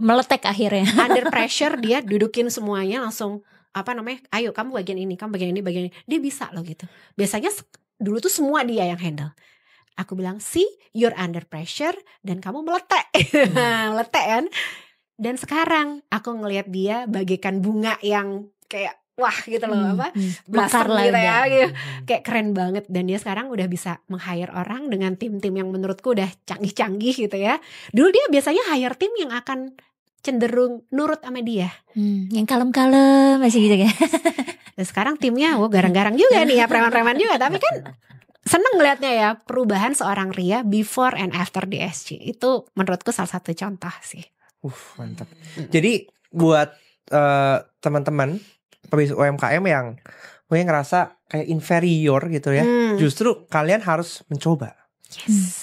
meletek akhirnya. Under pressure dia dudukin semuanya langsung ayo kamu bagian ini, kamu bagian ini. Dia bisa loh gitu. Biasanya dulu tuh semua dia yang handle. Aku bilang, see, you're under pressure dan kamu meletek. Meletek kan. Dan sekarang aku ngelihat dia bagaikan bunga yang kayak wah gitu loh, blossom gitu ya gitu. Kayak keren banget. Dan dia sekarang udah bisa meng-hire orang dengan tim-tim yang menurutku udah canggih-canggih gitu ya. Dulu dia biasanya hire tim yang akan cenderung nurut sama dia, yang kalem-kalem masih gitu ya. Dan sekarang timnya garang-garang juga nih ya, preman-preman juga. Tapi kan seneng ngeliatnya ya, perubahan seorang Ria before and after DSC. Itu menurutku salah satu contoh sih. Mantap. Jadi buat teman-teman pebisnis UMKM yang mungkin ngerasa kayak inferior gitu ya, justru kalian harus mencoba.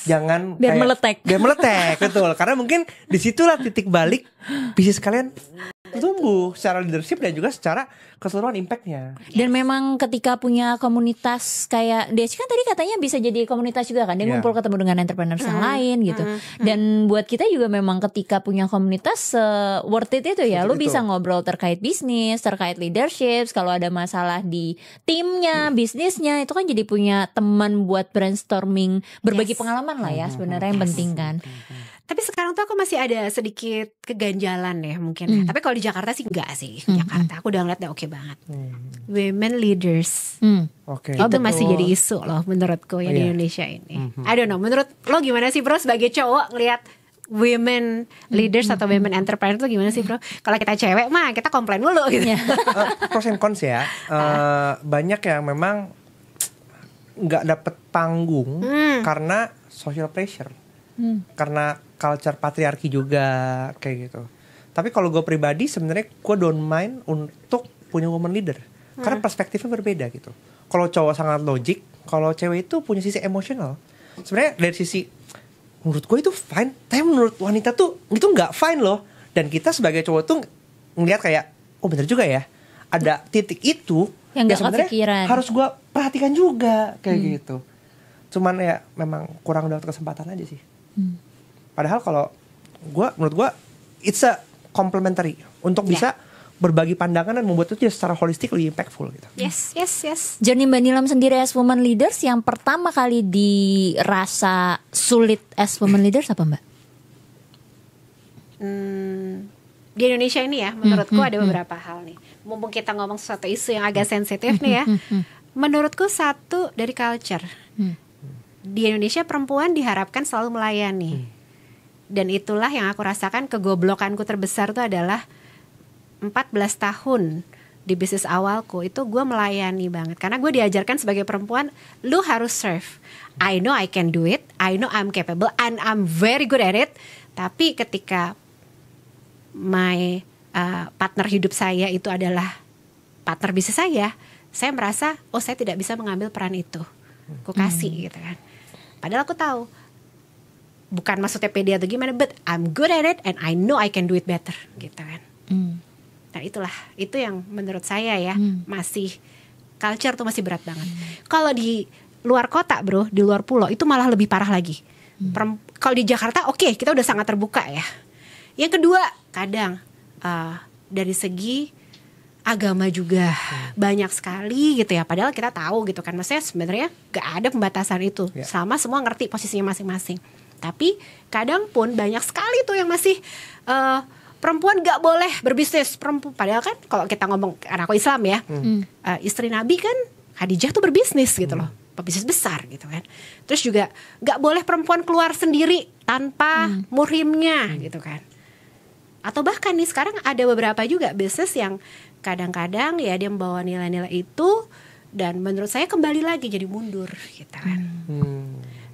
Jangan biar meletek, betul. Karena mungkin disitulah titik balik bisnis kalian tumbuh secara leadership dan juga secara keseluruhan impactnya. Dan memang ketika punya komunitas kayak Desi kan tadi katanya bisa jadi komunitas juga kan, dia ngumpul ketemu dengan entrepreneur yang lain gitu. Dan buat kita juga memang ketika punya komunitas worth it itu ya, lu bisa ngobrol terkait bisnis, terkait leadership, kalau ada masalah di timnya, bisnisnya, itu kan jadi punya teman buat brainstorming, berbagi pengalaman lah ya sebenarnya yang penting kan. Tapi sekarang tuh aku masih ada sedikit keganjalan ya mungkin ya. Tapi kalau di Jakarta sih enggak sih. Jakarta aku udah ngeliat udah oke banget. Women leaders. Itu masih jadi isu loh menurutku ya di Indonesia ini. I don't know, menurut lo gimana sih bro sebagai cowok ngeliat women leaders atau women entrepreneur itu gimana sih bro? Kalau kita cewek mah kita komplain mulu gitu. Pros and cons ya. Banyak yang memang nggak dapet panggung karena social pressure. Karena culture patriarki juga kayak gitu. Tapi kalau gue pribadi sebenarnya gue don't mind untuk punya woman leader karena perspektifnya berbeda gitu. Kalau cowok sangat logik, kalau cewek itu punya sisi emosional. Sebenarnya dari sisi menurut gue itu fine, tapi menurut wanita tuh itu nggak fine loh. Dan kita sebagai cowok tuh ngelihat kayak oh bener juga ya, ada titik itu yang ya sebenarnya harus gue perhatikan juga kayak gitu. Cuman ya memang kurang dapat kesempatan aja sih. Padahal kalau menurut gue it's a complementary untuk bisa berbagi pandangan dan membuat itu secara holistik lebih impactful gitu. Yes. Journey Mbak Nilam sendiri as woman leaders yang pertama kali dirasa sulit as woman leaders apa Mbak? di Indonesia ini ya, menurutku ada beberapa hal nih. Mumpung kita ngomong sesuatu isu yang agak sensitif nih ya, menurutku satu dari culture. Di Indonesia perempuan diharapkan selalu melayani. Dan itulah yang aku rasakan, kegoblokanku terbesar itu adalah 14 tahun di bisnis awalku itu gue melayani banget. Karena gue diajarkan sebagai perempuan, lu harus serve. I know I can do it, I know I'm capable, and I'm very good at it. Tapi ketika my partner hidup saya itu adalah partner bisnis saya merasa, oh saya tidak bisa mengambil peran itu. Aku kasih gitu kan. Padahal aku tahu, bukan maksudnya pede atau gimana, but I'm good at it and I know I can do it better gitu kan. Nah itulah, itu yang menurut saya ya masih culture tuh masih berat banget. Kalau di luar kota bro, di luar pulau itu malah lebih parah lagi. Kalau di Jakarta oke, kita udah sangat terbuka ya. Yang kedua kadang dari segi agama juga banyak sekali gitu ya. Padahal kita tahu gitu kan, maksudnya sebenarnya gak ada pembatasan itu selama semua ngerti posisinya masing-masing. Tapi kadang pun banyak sekali tuh yang masih perempuan gak boleh berbisnis. Perempuan, padahal kan kalau kita ngomong karena aku Islam ya, istri Nabi kan Khadijah tuh berbisnis gitu loh, pebisnis besar gitu kan. Terus juga gak boleh perempuan keluar sendiri tanpa muhrimnya gitu kan. Atau bahkan nih sekarang ada beberapa juga bisnis yang kadang-kadang ya dia membawa nilai-nilai itu, dan menurut saya kembali lagi jadi mundur gitu kan.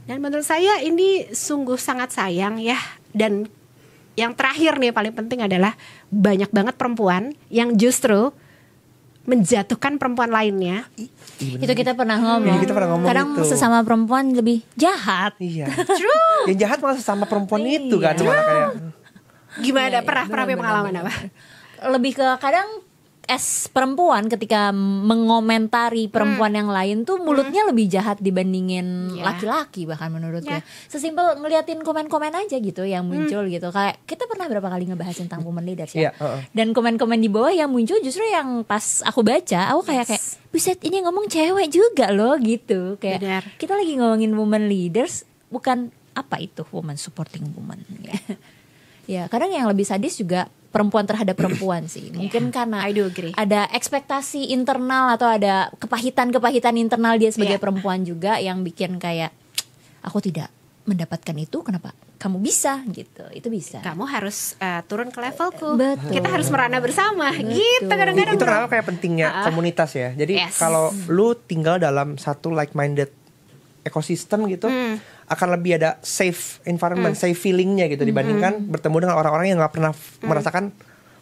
Dan menurut saya ini sungguh sangat sayang ya. Dan yang terakhir nih paling penting adalah banyak banget perempuan yang justru menjatuhkan perempuan lainnya. Itu kita pernah ngomong. Kita pernah ngomong kadang itu. sesama perempuan lebih jahat. Iya. True. Yang jahat malah sesama perempuan itu kan. Malah kayak Gimana pernah pengalaman apa? Lebih ke kadang perempuan ketika mengomentari perempuan yang lain tuh mulutnya lebih jahat dibandingin laki-laki bahkan menurut gue. Sesimpel ngeliatin komen-komen aja gitu yang muncul gitu. Kayak kita pernah berapa kali ngebahas tentang women leaders ya. Dan komen-komen di bawah yang muncul justru yang pas aku baca, aku kayak buset ini ngomong cewek juga loh gitu. Kayak benar. Kita lagi ngomongin women leaders, bukan apa itu woman supporting woman ya. Ya, kadang yang lebih sadis juga perempuan terhadap perempuan sih. Mungkin karena ada ekspektasi internal atau ada kepahitan internal dia sebagai perempuan juga yang bikin kayak aku tidak mendapatkan itu, kenapa kamu bisa gitu. Itu bisa. Kamu harus turun ke levelku. Betul. Kita harus merana bersama. Gitu kadang-kadang. itu kenapa kayak pentingnya komunitas ya. Jadi kalau lu tinggal dalam satu like-minded ekosistem gitu, akan lebih ada safe environment, safe feelingnya gitu dibandingkan bertemu dengan orang-orang yang nggak pernah merasakan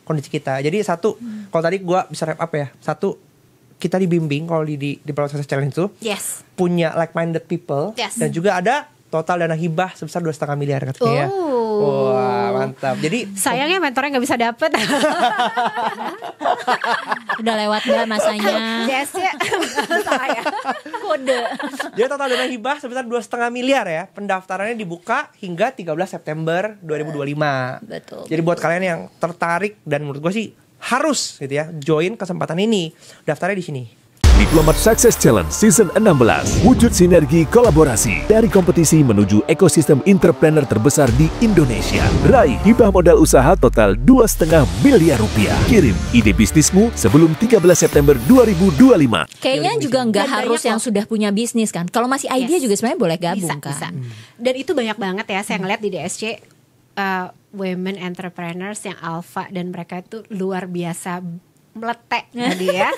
kondisi kita. Jadi satu, kalau tadi gue bisa wrap up ya, satu kita dibimbing kalau di Proses Challenge itu punya like-minded people, dan juga ada total dana hibah sebesar 2,5 miliar katanya. Wah mantap. Jadi sayangnya mentornya nggak bisa dapet. Udah lewat gak masanya? Yes ya. Saya Kode. Jadi total dana hibah sebesar 2,5 miliar ya. Pendaftarannya dibuka hingga 13 September 2025. Betul. Jadi buat kalian yang tertarik dan menurut gue sih harus gitu ya join kesempatan ini. Daftarnya di sini. Diplomat Success Challenge Season 16. Wujud sinergi kolaborasi dari kompetisi menuju ekosistem entrepreneur terbesar di Indonesia. Raih hibah modal usaha total 2,5 miliar rupiah. Kirim ide bisnismu sebelum 13 September 2025. Kayaknya juga nggak harus yang sudah punya bisnis kan. Kalau masih idea juga sebenarnya boleh gabung kan. Bisa. Dan itu banyak banget ya saya ngeliat di DSC women entrepreneurs yang alpha, dan mereka itu luar biasa meletek tadi ya.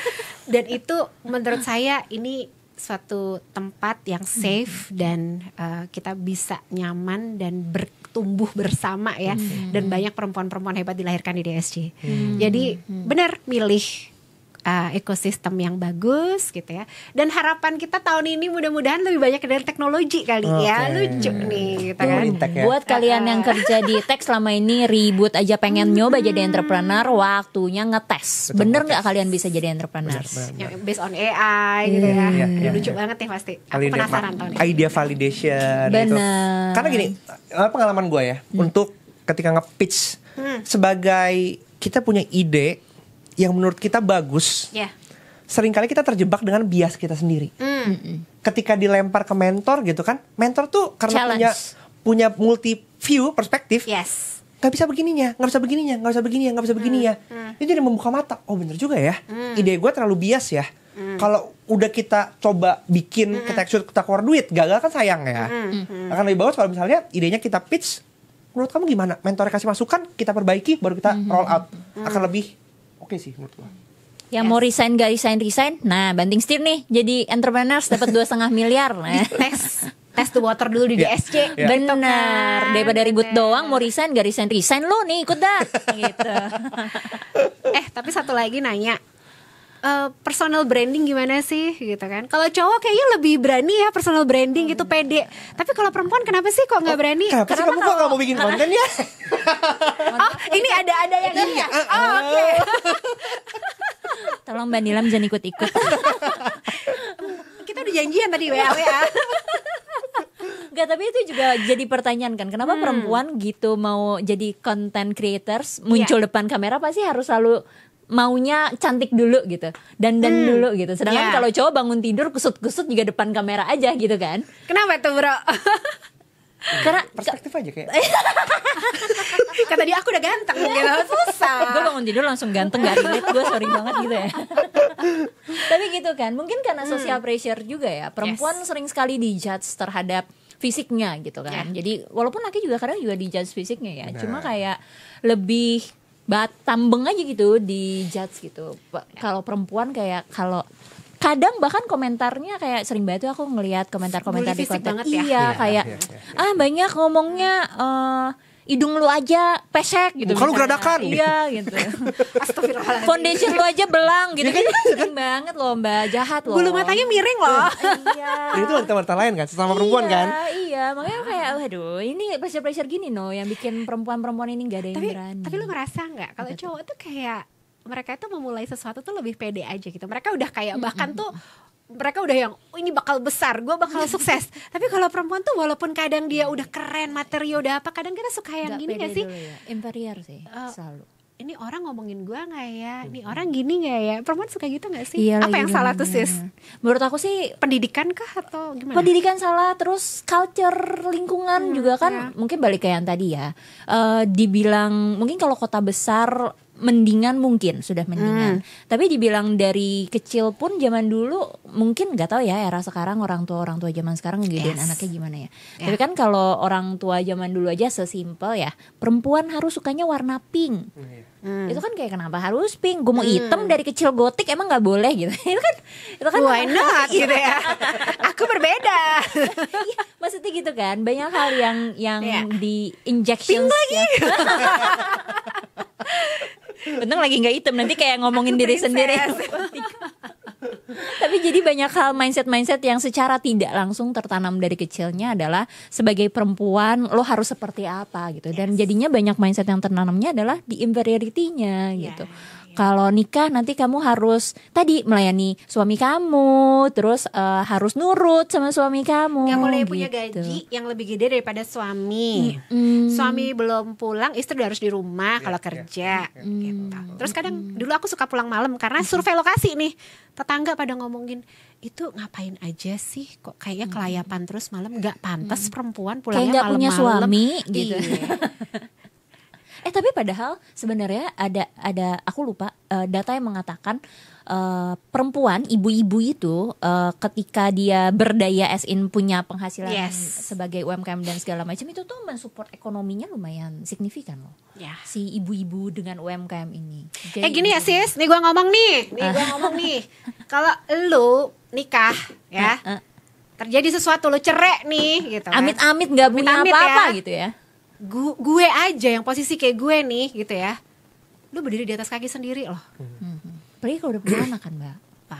Dan itu menurut saya ini suatu tempat yang safe dan kita bisa nyaman dan bertumbuh bersama ya. Dan banyak perempuan-perempuan hebat dilahirkan di DSC. Jadi benar milih ekosistem yang bagus gitu ya. Dan harapan kita tahun ini mudah-mudahan lebih banyak dari teknologi kali ya. Lucu nih gitu kan. Buat kalian yang kerja di tech selama ini ribut aja pengen nyoba jadi entrepreneur, waktunya ngetes. Bener nggak kalian bisa jadi entrepreneur? Yang based on AI gitu ya. Lucu banget nih pasti. Aku penasaran tahun ini. Idea validation. Bener. Gitu. Karena gini, pengalaman gue ya untuk ketika nge-pitch sebagai kita punya ide yang menurut kita bagus, seringkali kita terjebak dengan bias kita sendiri. Ketika dilempar ke mentor gitu kan, mentor tuh karena punya multi view perspektif, nggak bisa begininya, nggak bisa begininya, nggak bisa begininya, nggak bisa begininya. Itu jadi membuka mata. Oh bener juga ya. Ide gue terlalu bias ya. Kalau udah kita coba bikin kita keluar duit, gagal kan sayang ya. Akan lebih bagus kalau misalnya idenya kita pitch. Menurut kamu gimana? Mentor kasih masukan, kita perbaiki, baru kita roll out. Akan lebih oke sih menurut gue. Yang mau resign gak resign. Nah, banting setir nih jadi entrepreneurs dapat 2,5 miliar. Nah. Tes the water dulu di DSC. Benar. Daripada ribut doang mau resign gak resign lo nih ikut dah gitu. Tapi satu lagi nanya, personal branding gimana sih gitu kan? Kalau cowok kayaknya lebih berani ya personal branding gitu, pede. Tapi kalau perempuan kenapa sih kok nggak berani? Kenapa sih kamu kok nggak mau bikin konten ya? Ini ada yang ini ya? Oke. Tolong Mbak Nilam jangan ikut-ikut. Kita udah janjian tadi WA. Enggak, tapi itu juga jadi pertanyaan kan. Kenapa perempuan gitu mau jadi content creators, muncul depan kamera pasti harus selalu maunya cantik dulu gitu, dandan dulu gitu. Sedangkan kalau cowok bangun tidur kusut-kusut juga depan kamera aja gitu kan. Kenapa tuh bro? Karena perspektif aja kayak. Kata dia aku udah ganteng gitu, susah. Gue bangun tidur langsung ganteng, gak relate gue, sorry banget gitu ya. Tapi gitu kan, mungkin karena social pressure juga ya. Perempuan sering sekali dijudge terhadap fisiknya gitu kan. Jadi walaupun laki juga kadang juga dijudge fisiknya ya. Cuma kayak lebih tambeng aja gitu di judge gitu. Kalau perempuan kayak kalau kadang bahkan komentarnya kayak sering banget tuh aku ngelihat komentar-komentar di konten. Iya, kayak banyak ngomongnya hidung lu aja pesek gitu. Muka lu geradakan. Iya gitu. Astagfirullahaladzim. Foundation lu aja belang gitu. Kan sering banget loh Mbak, jahat loh. Bulu matanya miring loh. Iya. Dan itu wanita lain kan, sesama perempuan kan. Iya, makanya kayak waduh, ini pressure gini loh yang bikin perempuan-perempuan ini gak ada yang berani. Tapi lu ngerasa nggak kalau cowok tuh kayak mereka itu memulai sesuatu tuh lebih pede aja gitu. Mereka udah kayak bahkan tuh mereka udah yang ini bakal besar, gue bakal sukses. Tapi kalau perempuan tuh walaupun kadang dia udah keren, materi udah apa, kadang kita suka yang gini gak sih? Ya. Inferior sih, selalu. Ini orang ngomongin gue gak ya? Ini orang gini gak ya? Perempuan suka gitu gak sih? Iya, apa yang salah tuh sis? Menurut aku sih pendidikan kah atau gimana? Pendidikan salah, terus culture lingkungan juga kan mungkin balik kayak yang tadi ya. Dibilang mungkin kalau kota besar mendingan mungkin sudah mendingan. Tapi dibilang dari kecil pun zaman dulu mungkin nggak tahu ya era sekarang orang tua zaman sekarang ngegedein anaknya gimana ya. Tapi kan kalau orang tua zaman dulu aja sesimpel ya perempuan harus sukanya warna pink. Itu kan kayak kenapa harus pink? Gue mau hitam dari kecil gotik emang nggak boleh gitu. itu kan why not gitu ya. Aku berbeda. Maksudnya gitu kan banyak hal yang di injections pink lagi. Untung lagi nggak hitam nanti kayak ngomongin diri sendiri. Tapi jadi banyak hal mindset yang secara tidak langsung tertanam dari kecilnya adalah sebagai perempuan lo harus seperti apa gitu. Dan jadinya banyak mindset yang tertanamnya adalah di inferiority-nya gitu. Kalau nikah nanti kamu harus tadi melayani suami kamu, terus harus nurut sama suami kamu. Gak boleh gitu. punya gaji yang lebih gede daripada suami. Suami belum pulang, istri udah harus di rumah kalau kerja. Gitu. Terus kadang dulu aku suka pulang malam karena survei lokasi nih. Tetangga pada ngomongin itu ngapain aja sih? Kok kayaknya kelayapan terus malam, gak pantas perempuan pulangnya kayak malam-malam. Kayak gak punya suami gitu. Iya. Tapi padahal sebenarnya ada aku lupa data yang mengatakan perempuan ibu-ibu itu ketika dia berdaya as in punya penghasilan sebagai UMKM dan segala macam itu tuh mensupport ekonominya lumayan signifikan loh. Si ibu-ibu dengan UMKM ini. Jadi, gini ya sis, nih gue ngomong nih. Kalau lu nikah ya, terjadi sesuatu lu cerai nih gitu. Amit-amit nggak punya apa-apa gitu ya. Gue aja yang posisi kayak gue nih gitu ya, lu berdiri di atas kaki sendiri loh. Apalagi kalau udah punya anak kan Mbak.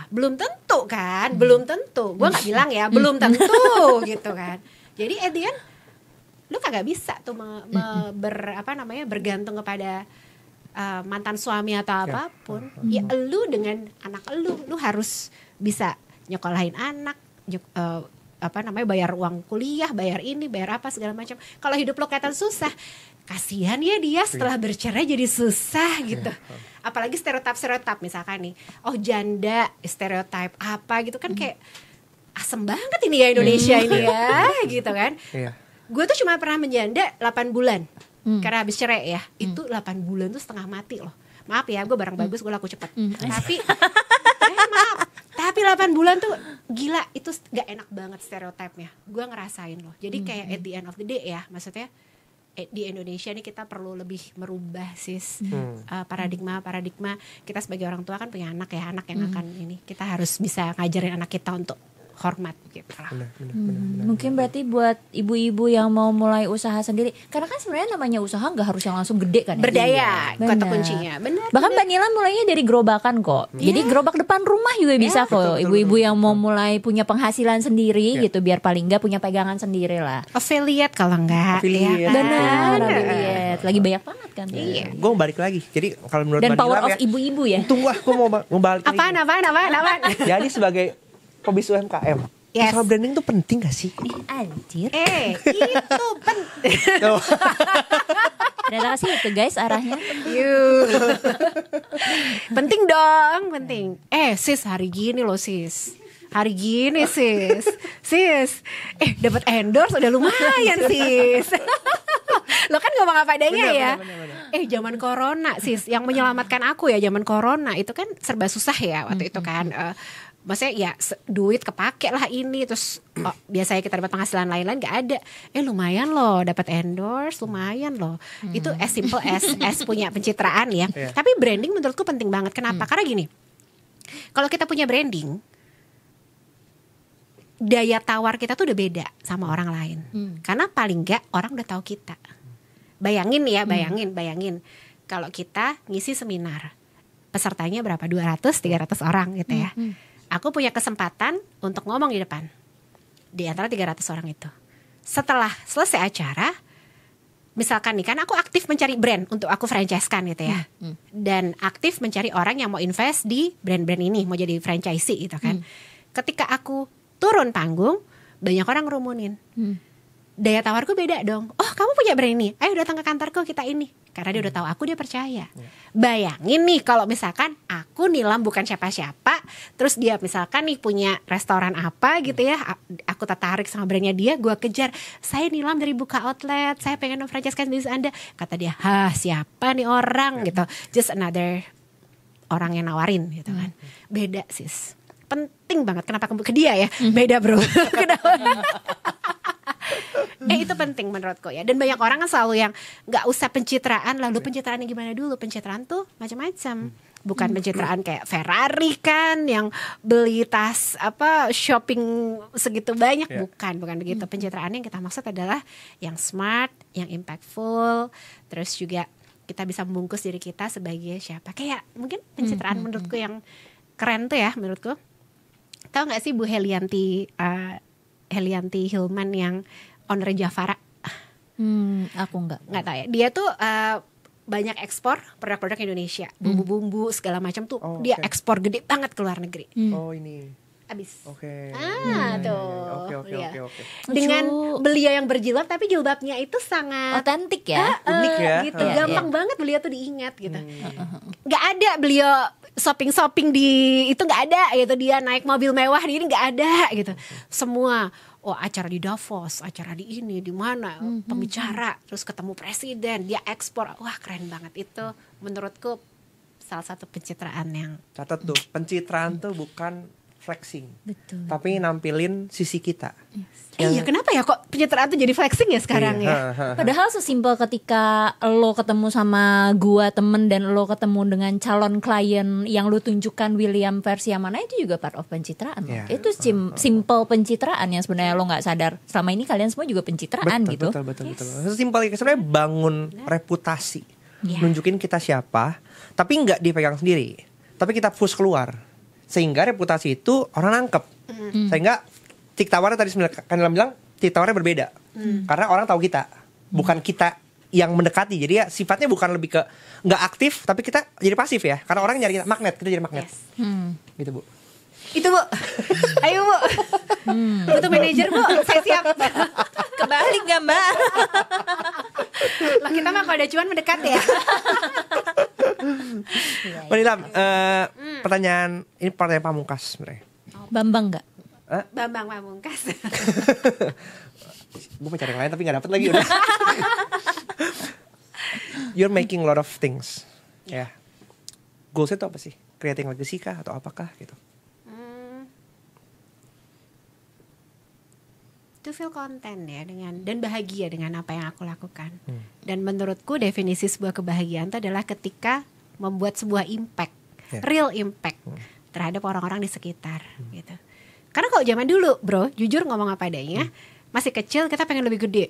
Belum tentu kan, belum tentu. Gue nggak bilang ya, belum tentu gitu kan. Jadi at the end, lu kagak bisa tuh bergantung kepada mantan suami atau apapun. Ya lu dengan anak lu harus bisa nyekolahin anak, bayar uang kuliah, bayar ini, bayar apa segala macam. Kalau hidup lo kelihatan susah, kasihan ya dia setelah bercerai jadi susah gitu. Apalagi stereotip misalkan nih, janda, stereotip apa gitu kan kayak asem banget ini ya Indonesia ini ya gitu kan. Gue tuh cuma pernah menjanda 8 bulan. karena habis cerai ya. Itu 8 bulan tuh setengah mati loh. Maaf ya, gue barang bagus, gue laku cepet. Tapi 8 bulan tuh gila, itu gak enak banget stereotipnya. Gue ngerasain loh. Jadi kayak at the end of the day ya, maksudnya di Indonesia nih kita perlu lebih merubah paradigma kita sebagai orang tua kan punya anak ya, anak yang akan ini, kita harus bisa ngajarin anak kita untuk hormat gitu lah. Mungkin berarti buat ibu-ibu yang mau mulai usaha sendiri, karena kan sebenarnya namanya usaha nggak harus yang langsung gede kan? Berdaya, Bener. kata kuncinya. Benar. Bahkan Mbak Nila mulainya dari gerobakan kok. Jadi gerobak depan rumah juga bisa kok. Ibu-ibu yang mau mulai punya penghasilan sendiri gitu, biar paling nggak punya pegangan sendiri lah. Affiliate kalau enggak. Affiliate. Ya kan? Benar, affiliate. Lagi banyak banget kan. Iya. Gue mau balik lagi. Jadi kalau menurut Dan Mbak power Nila of ibu-ibu ya. Tunggu gue mau balik lagi. Apaan? Jadi sebagai pebisnis UMKM, Yes. personal branding tuh penting gak sih? Anjir. Itu penting. Tuh. Ternyata kasih itu guys arahnya. Penting dong, penting. Sis, hari gini loh sis. Dapat endorse udah lumayan sis. Lo kan ngomong apa adanya ya. Bener. Zaman corona sis, yang menyelamatkan aku ya zaman corona itu kan serba susah ya waktu itu kan. Maksudnya ya duit kepake lah ini, terus biasanya kita dapat penghasilan lain-lain gak ada. Lumayan loh dapat endorse, lumayan loh. Itu as simple as punya pencitraan ya. Tapi branding menurutku penting banget. Kenapa? Karena gini, kalau kita punya branding, daya tawar kita tuh udah beda sama orang lain. Karena paling gak orang udah tahu kita. Bayangin kalau kita ngisi seminar, pesertanya berapa? 200-300 orang gitu ya. Aku punya kesempatan untuk ngomong di depan di antara 300 orang itu. Setelah selesai acara, misalkan nih kan aku aktif mencari brand untuk aku franchise-kan gitu ya. Dan aktif mencari orang yang mau invest di brand-brand ini, mau jadi franchisee gitu kan. Ketika aku turun panggung, banyak orang ngerumunin. Daya tawarku beda dong. Oh, kamu punya brand ini, ayo datang ke kantorku, kita ini. Karena dia udah tahu aku, dia percaya. Bayangin nih kalau misalkan aku nilam bukan siapa-siapa, terus dia misalkan nih punya restoran apa gitu ya, aku tertarik sama brandnya dia, gue kejar. Saya nilam dari buka outlet, saya pengen franchise-kan bisnis Anda. Kata dia, siapa nih orang gitu. Just another orang yang nawarin gitu kan. Beda sis. Penting banget. Kenapa ke dia ya? Beda bro. Itu penting menurutku ya. Dan banyak orang kan selalu yang gak usah pencitraan. Lalu pencitraannya gimana dulu? Pencitraan tuh macam-macam. Bukan pencitraan kayak Ferrari kan, yang beli tas shopping segitu banyak. Bukan begitu. Pencitraan yang kita maksud adalah yang smart, yang impactful. Terus juga kita bisa membungkus diri kita sebagai siapa. Kayak mungkin pencitraan menurutku yang keren tuh ya menurutku. Tahu gak sih Bu Helianti Hilman yang owner Jafara? Aku nggak tahu ya. Dia tuh banyak ekspor produk-produk Indonesia, bumbu-bumbu segala macam tuh dia ekspor gede banget ke luar negeri. Oh ini. Abis. Oke. Tuh. Oke. Dengan beliau yang berjilbab tapi jilbabnya itu sangat otentik ya. Unik ya. Gitu. Gampang banget beliau tuh diingat gitu. Gak ada beliau shopping di itu gak ada gitu, dia naik mobil mewah di ini gak ada gitu. Semua acara di Davos, acara di ini, di mana, pembicara, terus ketemu presiden, dia ekspor. Wah, keren banget itu. Menurutku salah satu pencitraan yang catat tuh, pencitraan tuh bukan flexing. Betul. Tapi nampilin sisi kita. Iya, kenapa ya kok pencitraan tuh jadi flexing ya sekarang ya? Padahal sesimpel ketika lo ketemu sama gua temen dan lo ketemu dengan calon klien yang lo tunjukkan William versi yang mana, itu juga part of pencitraan. Itu simple pencitraan yang sebenarnya lo nggak sadar. Selama ini kalian semua juga pencitraan gitu. Betul. Sesimpel sebenarnya bangun reputasi. Nunjukin kita siapa, tapi nggak dipegang sendiri. Tapi kita push keluar. Sehingga reputasi itu orang nangkep. Sehingga titik tawarnya tadi kan bilang titik tawarnya berbeda. Karena orang tahu kita, bukan kita yang mendekati. Jadi ya sifatnya bukan lebih ke nggak aktif, tapi kita jadi pasif ya. Karena orang nyari kita magnet, kita jadi magnet. Gitu Bu. Itu Bu. Ayo Bu. Butuh manajer Bu, saya siap. Kebalik gak Mbak? Lah kita mah kalau ada cuan mendekat ya. Mbak Nilam, pertanyaan pamungkas sebenarnya. Bambang gak? Bambang Pamungkas. Gue mau cari yang lain tapi gak dapet lagi udah. You're making a lot of things. Ya. Goals itu apa sih? Creating legacy kah atau apakah gitu? To feel content ya dan bahagia dengan apa yang aku lakukan. Dan menurutku definisi sebuah kebahagiaan itu adalah ketika membuat sebuah impact, real impact terhadap orang-orang di sekitar gitu. Karena kalau zaman dulu, bro, jujur ngomong apa adanya, masih kecil kita pengen lebih gede,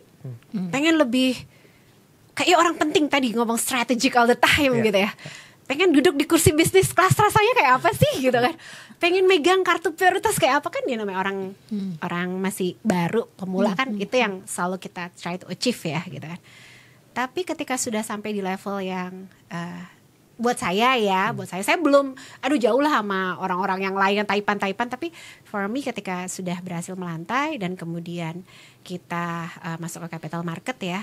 pengen lebih kayak orang penting tadi ngomong strategic all the time gitu ya. Pengen duduk di kursi bisnis kelas, rasanya kayak apa sih gitu kan. Pengen megang kartu prioritas kayak apa kan, dia namanya orang masih baru, pemula kan, itu yang selalu kita try to achieve ya gitu kan. Tapi ketika sudah sampai di level yang buat saya belum jauh lah sama orang-orang yang lain yang taipan, tapi for me ketika sudah berhasil melantai dan kemudian kita masuk ke capital market ya,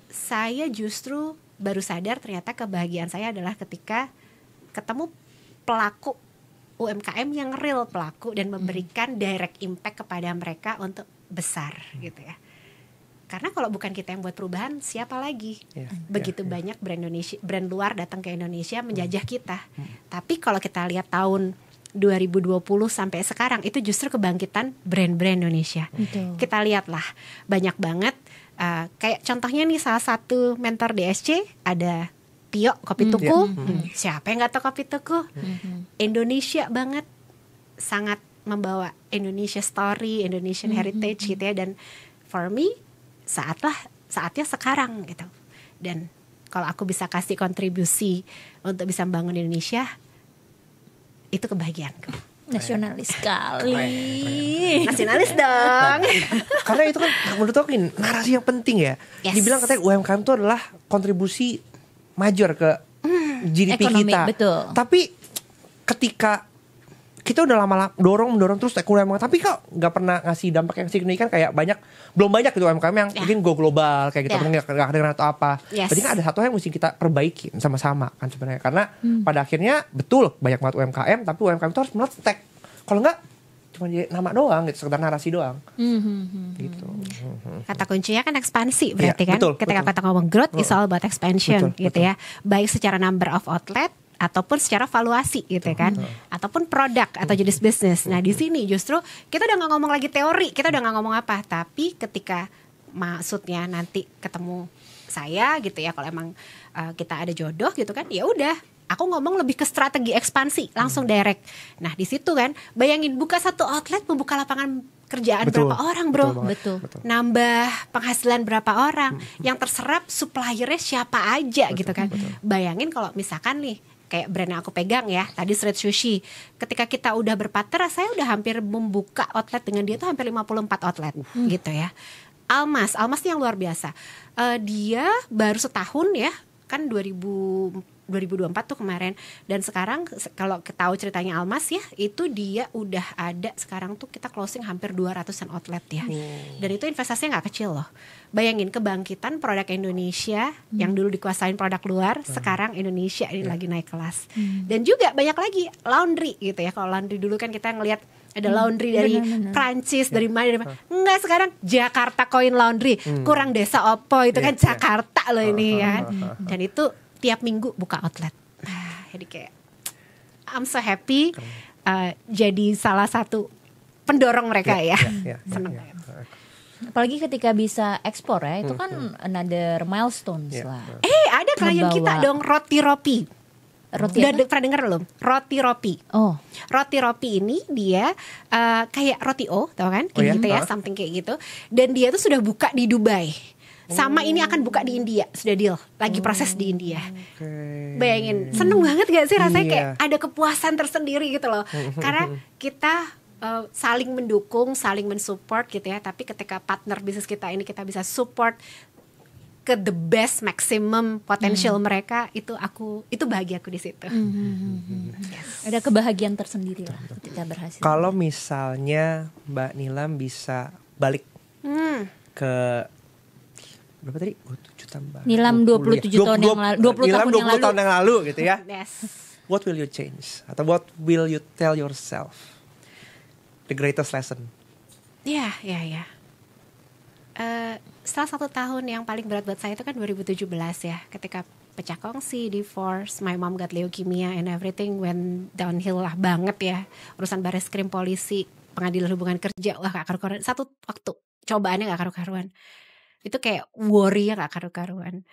saya justru baru sadar ternyata kebahagiaan saya adalah ketika ketemu pelaku UMKM yang real pelaku dan memberikan direct impact kepada mereka untuk besar gitu ya. Karena kalau bukan kita yang buat perubahan, siapa lagi? Begitu banyak brand luar datang ke Indonesia menjajah kita. Tapi kalau kita lihat tahun 2020 sampai sekarang, itu justru kebangkitan brand-brand Indonesia. Betul. Kita lihatlah banyak banget. Kayak contohnya nih, salah satu mentor DSC ada Tio Kopi Tuku. Siapa yang nggak tahu Kopi Tuku? Indonesia banget, sangat membawa Indonesia story, Indonesian heritage gitu ya. Dan for me saatnya sekarang gitu. Dan kalau aku bisa kasih kontribusi untuk bisa membangun Indonesia, itu kebahagiaanku. Nasionalis sekali. Nasionalis dong. Karena itu kan menurut aku narasi yang penting ya. Yes. Dibilang katanya UMKM itu adalah kontribusi major ke GDP ekonomi, kita. betul. Tapi ketika kita udah lama mendorong terus UMKM, tapi kok nggak pernah ngasih dampak yang signifikan, kayak belum banyak gitu UMKM yang mungkin go global kayak gitu, mungkin nggak kedengeran atau apa. Berarti kan ada satu hal yang mesti kita perbaiki sama-sama kan sebenarnya. Karena pada akhirnya betul banyak banget UMKM, tapi UMKM itu harus meletek. Kalau nggak cuma jadi nama doang gitu, sekedar narasi doang. Gitu. Kata kuncinya kan ekspansi berarti kan. Betul, Ketika betul. kita ngomong growth is all about expansion gitu Betul. ya. Baik secara number of outlet ataupun secara valuasi gitu kan, ataupun produk atau jenis bisnis. Nah di sini justru kita udah nggak ngomong lagi teori, kita udah nggak ngomong apa, tapi ketika maksudnya nanti ketemu saya gitu ya, kalau emang kita ada jodoh gitu kan, ya udah. Aku ngomong lebih ke strategi ekspansi, langsung direct. Nah di situ kan, bayangin buka satu outlet membuka lapangan kerjaan berapa orang, bro? Betul. Nambah penghasilan berapa orang? Yang terserap suppliernya siapa aja gitu kan? Bayangin kalau misalkan nih, kayak brand yang aku pegang ya, tadi Street Sushi. Ketika kita udah berpartner, saya udah hampir membuka outlet dengan dia tuh hampir 54 outlet gitu ya. Almas yang luar biasa. Dia baru setahun ya, kan 2024 tuh kemarin. Dan sekarang kalau tahu ceritanya Almas ya, itu dia udah ada sekarang tuh kita closing hampir 200-an outlet ya. Dan itu investasinya gak kecil loh. Bayangin kebangkitan produk Indonesia yang dulu dikuasain produk luar, sekarang Indonesia ini lagi naik kelas. Dan juga banyak lagi laundry gitu ya. Kalau laundry dulu kan kita ngelihat ada laundry dari Prancis, dari mana. Enggak, sekarang Jakarta Coin Laundry. Kurang desa opo itu kan Jakarta loh ini ya. Dan itu tiap minggu buka outlet. Jadi kayak I'm so happy jadi salah satu pendorong mereka ya. Seneng banget. Apalagi ketika bisa ekspor ya, itu kan another milestones lah. Ada klien kita dong, Roti Ropi. Udah pernah denger belum? Roti Ropi. Roti Ropi ini dia kayak roti tau kan? Kayak gitu ya, something kayak gitu. Dan dia tuh sudah buka di Dubai. Sama ini akan buka di India, sudah deal, lagi proses di India. Bayangin, seneng banget gak sih rasanya, kayak ada kepuasan tersendiri gitu loh. Karena kita saling mendukung, saling mensupport gitu ya. Tapi ketika partner bisnis kita ini kita bisa support ke the best maximum potential mereka, itu bahagia aku di situ. Ada kebahagiaan tersendiri lah ketika berhasil. Kalau misalnya Mbak Nilam bisa balik ke berapa tadi? 7 tambah Nilam 27 tahun yang lalu, 20 tahun yang lalu gitu ya. Yes. What will you change? Atau what will you tell yourself? The greatest lesson. Ya. salah satu tahun yang paling berat buat saya itu kan 2017 ya, ketika pecah kongsi, divorce, my mom got leukemia and everything went downhill lah banget ya. Urusan baris krim, polisi, pengadilan hubungan kerja, wah gak karu-karuan. Satu waktu cobaannya gak karu-karuan. Itu kayak worry-nya gak karu-karuan.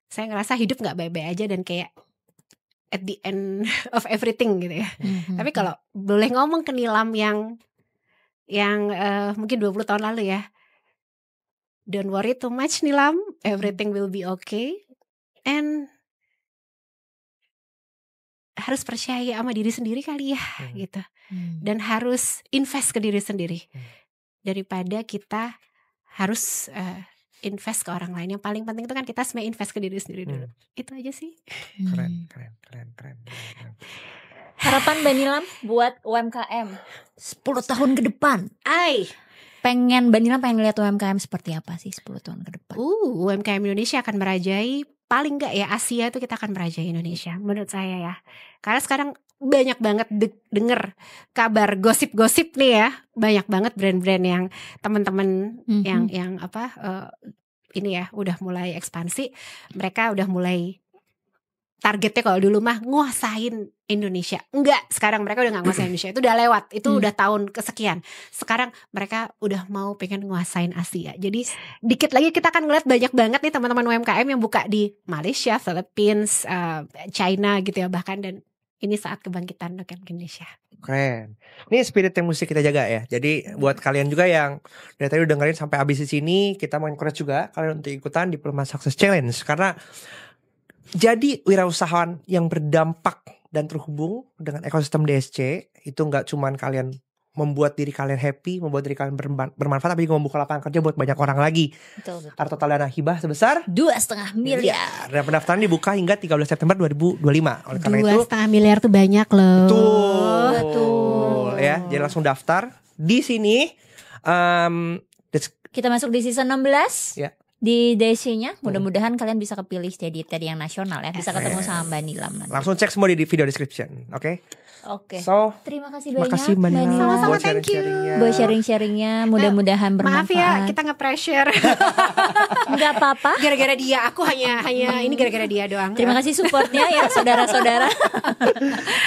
Saya ngerasa hidup gak baik-baik aja dan kayak at the end of everything gitu ya. Tapi kalau boleh ngomong ke Nilam yang mungkin 20 tahun lalu ya, don't worry too much Nilam, everything will be okay. And harus percaya sama diri sendiri kali ya gitu. Dan harus invest ke diri sendiri. Daripada kita harus invest ke orang lain. Yang paling penting itu kan kita sebenarnya invest ke diri sendiri dulu. Itu aja sih. Keren. Harapan Mbak Nilam buat UMKM 10 tahun ke depan. Mbak Nilam pengen lihat UMKM seperti apa sih 10 tahun ke depan? UMKM Indonesia akan merajai, paling enggak ya Asia itu kita akan merajai Indonesia menurut saya ya. Karena sekarang banyak banget denger kabar gosip-gosip nih ya. Banyak banget brand-brand yang teman-teman yang ini ya udah mulai ekspansi. Mereka udah mulai targetnya kalau dulu mah nguasain Indonesia. Enggak, sekarang mereka udah gak nguasain Indonesia. Itu udah lewat, itu udah tahun kesekian. Sekarang mereka udah mau pengen nguasain Asia. Jadi dikit lagi kita akan ngeliat banyak banget nih teman-teman UMKM yang buka di Malaysia, Philippines, China gitu ya bahkan. Dan ini saat kebangkitan Indonesia. Keren. Ini spirit yang mesti kita jaga ya. Jadi buat kalian juga yang dari tadi udah dengerin sampai habis di sini, kita mau encourage juga kalian untuk ikutan Diploma Success Challenge. Karena jadi wirausahawan yang berdampak dan terhubung dengan ekosistem DSC itu nggak cuman kalian membuat diri kalian happy, membuat diri kalian bermanfaat, tapi juga membuka lapangan kerja buat banyak orang lagi. Betul. Ada total dana hibah sebesar 2,5 miliar. Dan pendaftaran dibuka hingga 13 September 2025. Oleh karena itu 2,5 miliar tuh banyak loh. Betul. Ya, jadi langsung daftar di sini. Kita masuk di season 16. Ya. Di DC-nya mudah-mudahan kalian bisa kepilih jadi yang nasional ya. Bisa ketemu sama Mbak Nilam nanti. Langsung cek semua di video description. Oke. So, terima kasih banyak makasih Mbak Nilam Sama-sama, buat thank you. sharing-sharingnya. buat sharing-sharingnya. Mudah-mudahan bermanfaat. Maaf ya kita nge-pressure. Enggak apa-apa. Gara-gara dia, aku hanya ini gara-gara dia doang. Terima kasih supportnya ya saudara-saudara.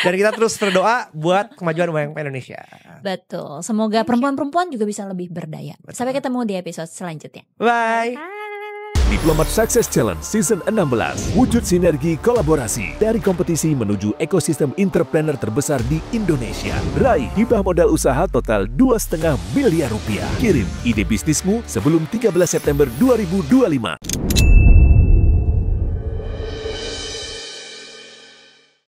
Dan kita terus berdoa buat kemajuan UMKM Indonesia. Betul. Semoga perempuan-perempuan juga bisa lebih berdaya. Sampai ketemu di episode selanjutnya. Bye. Diplomat Success Challenge Season 16. Wujud sinergi kolaborasi dari kompetisi menuju ekosistem entrepreneur terbesar di Indonesia. Raih hibah modal usaha total 2,5 miliar rupiah. Kirim ide bisnismu sebelum 13 September 2025.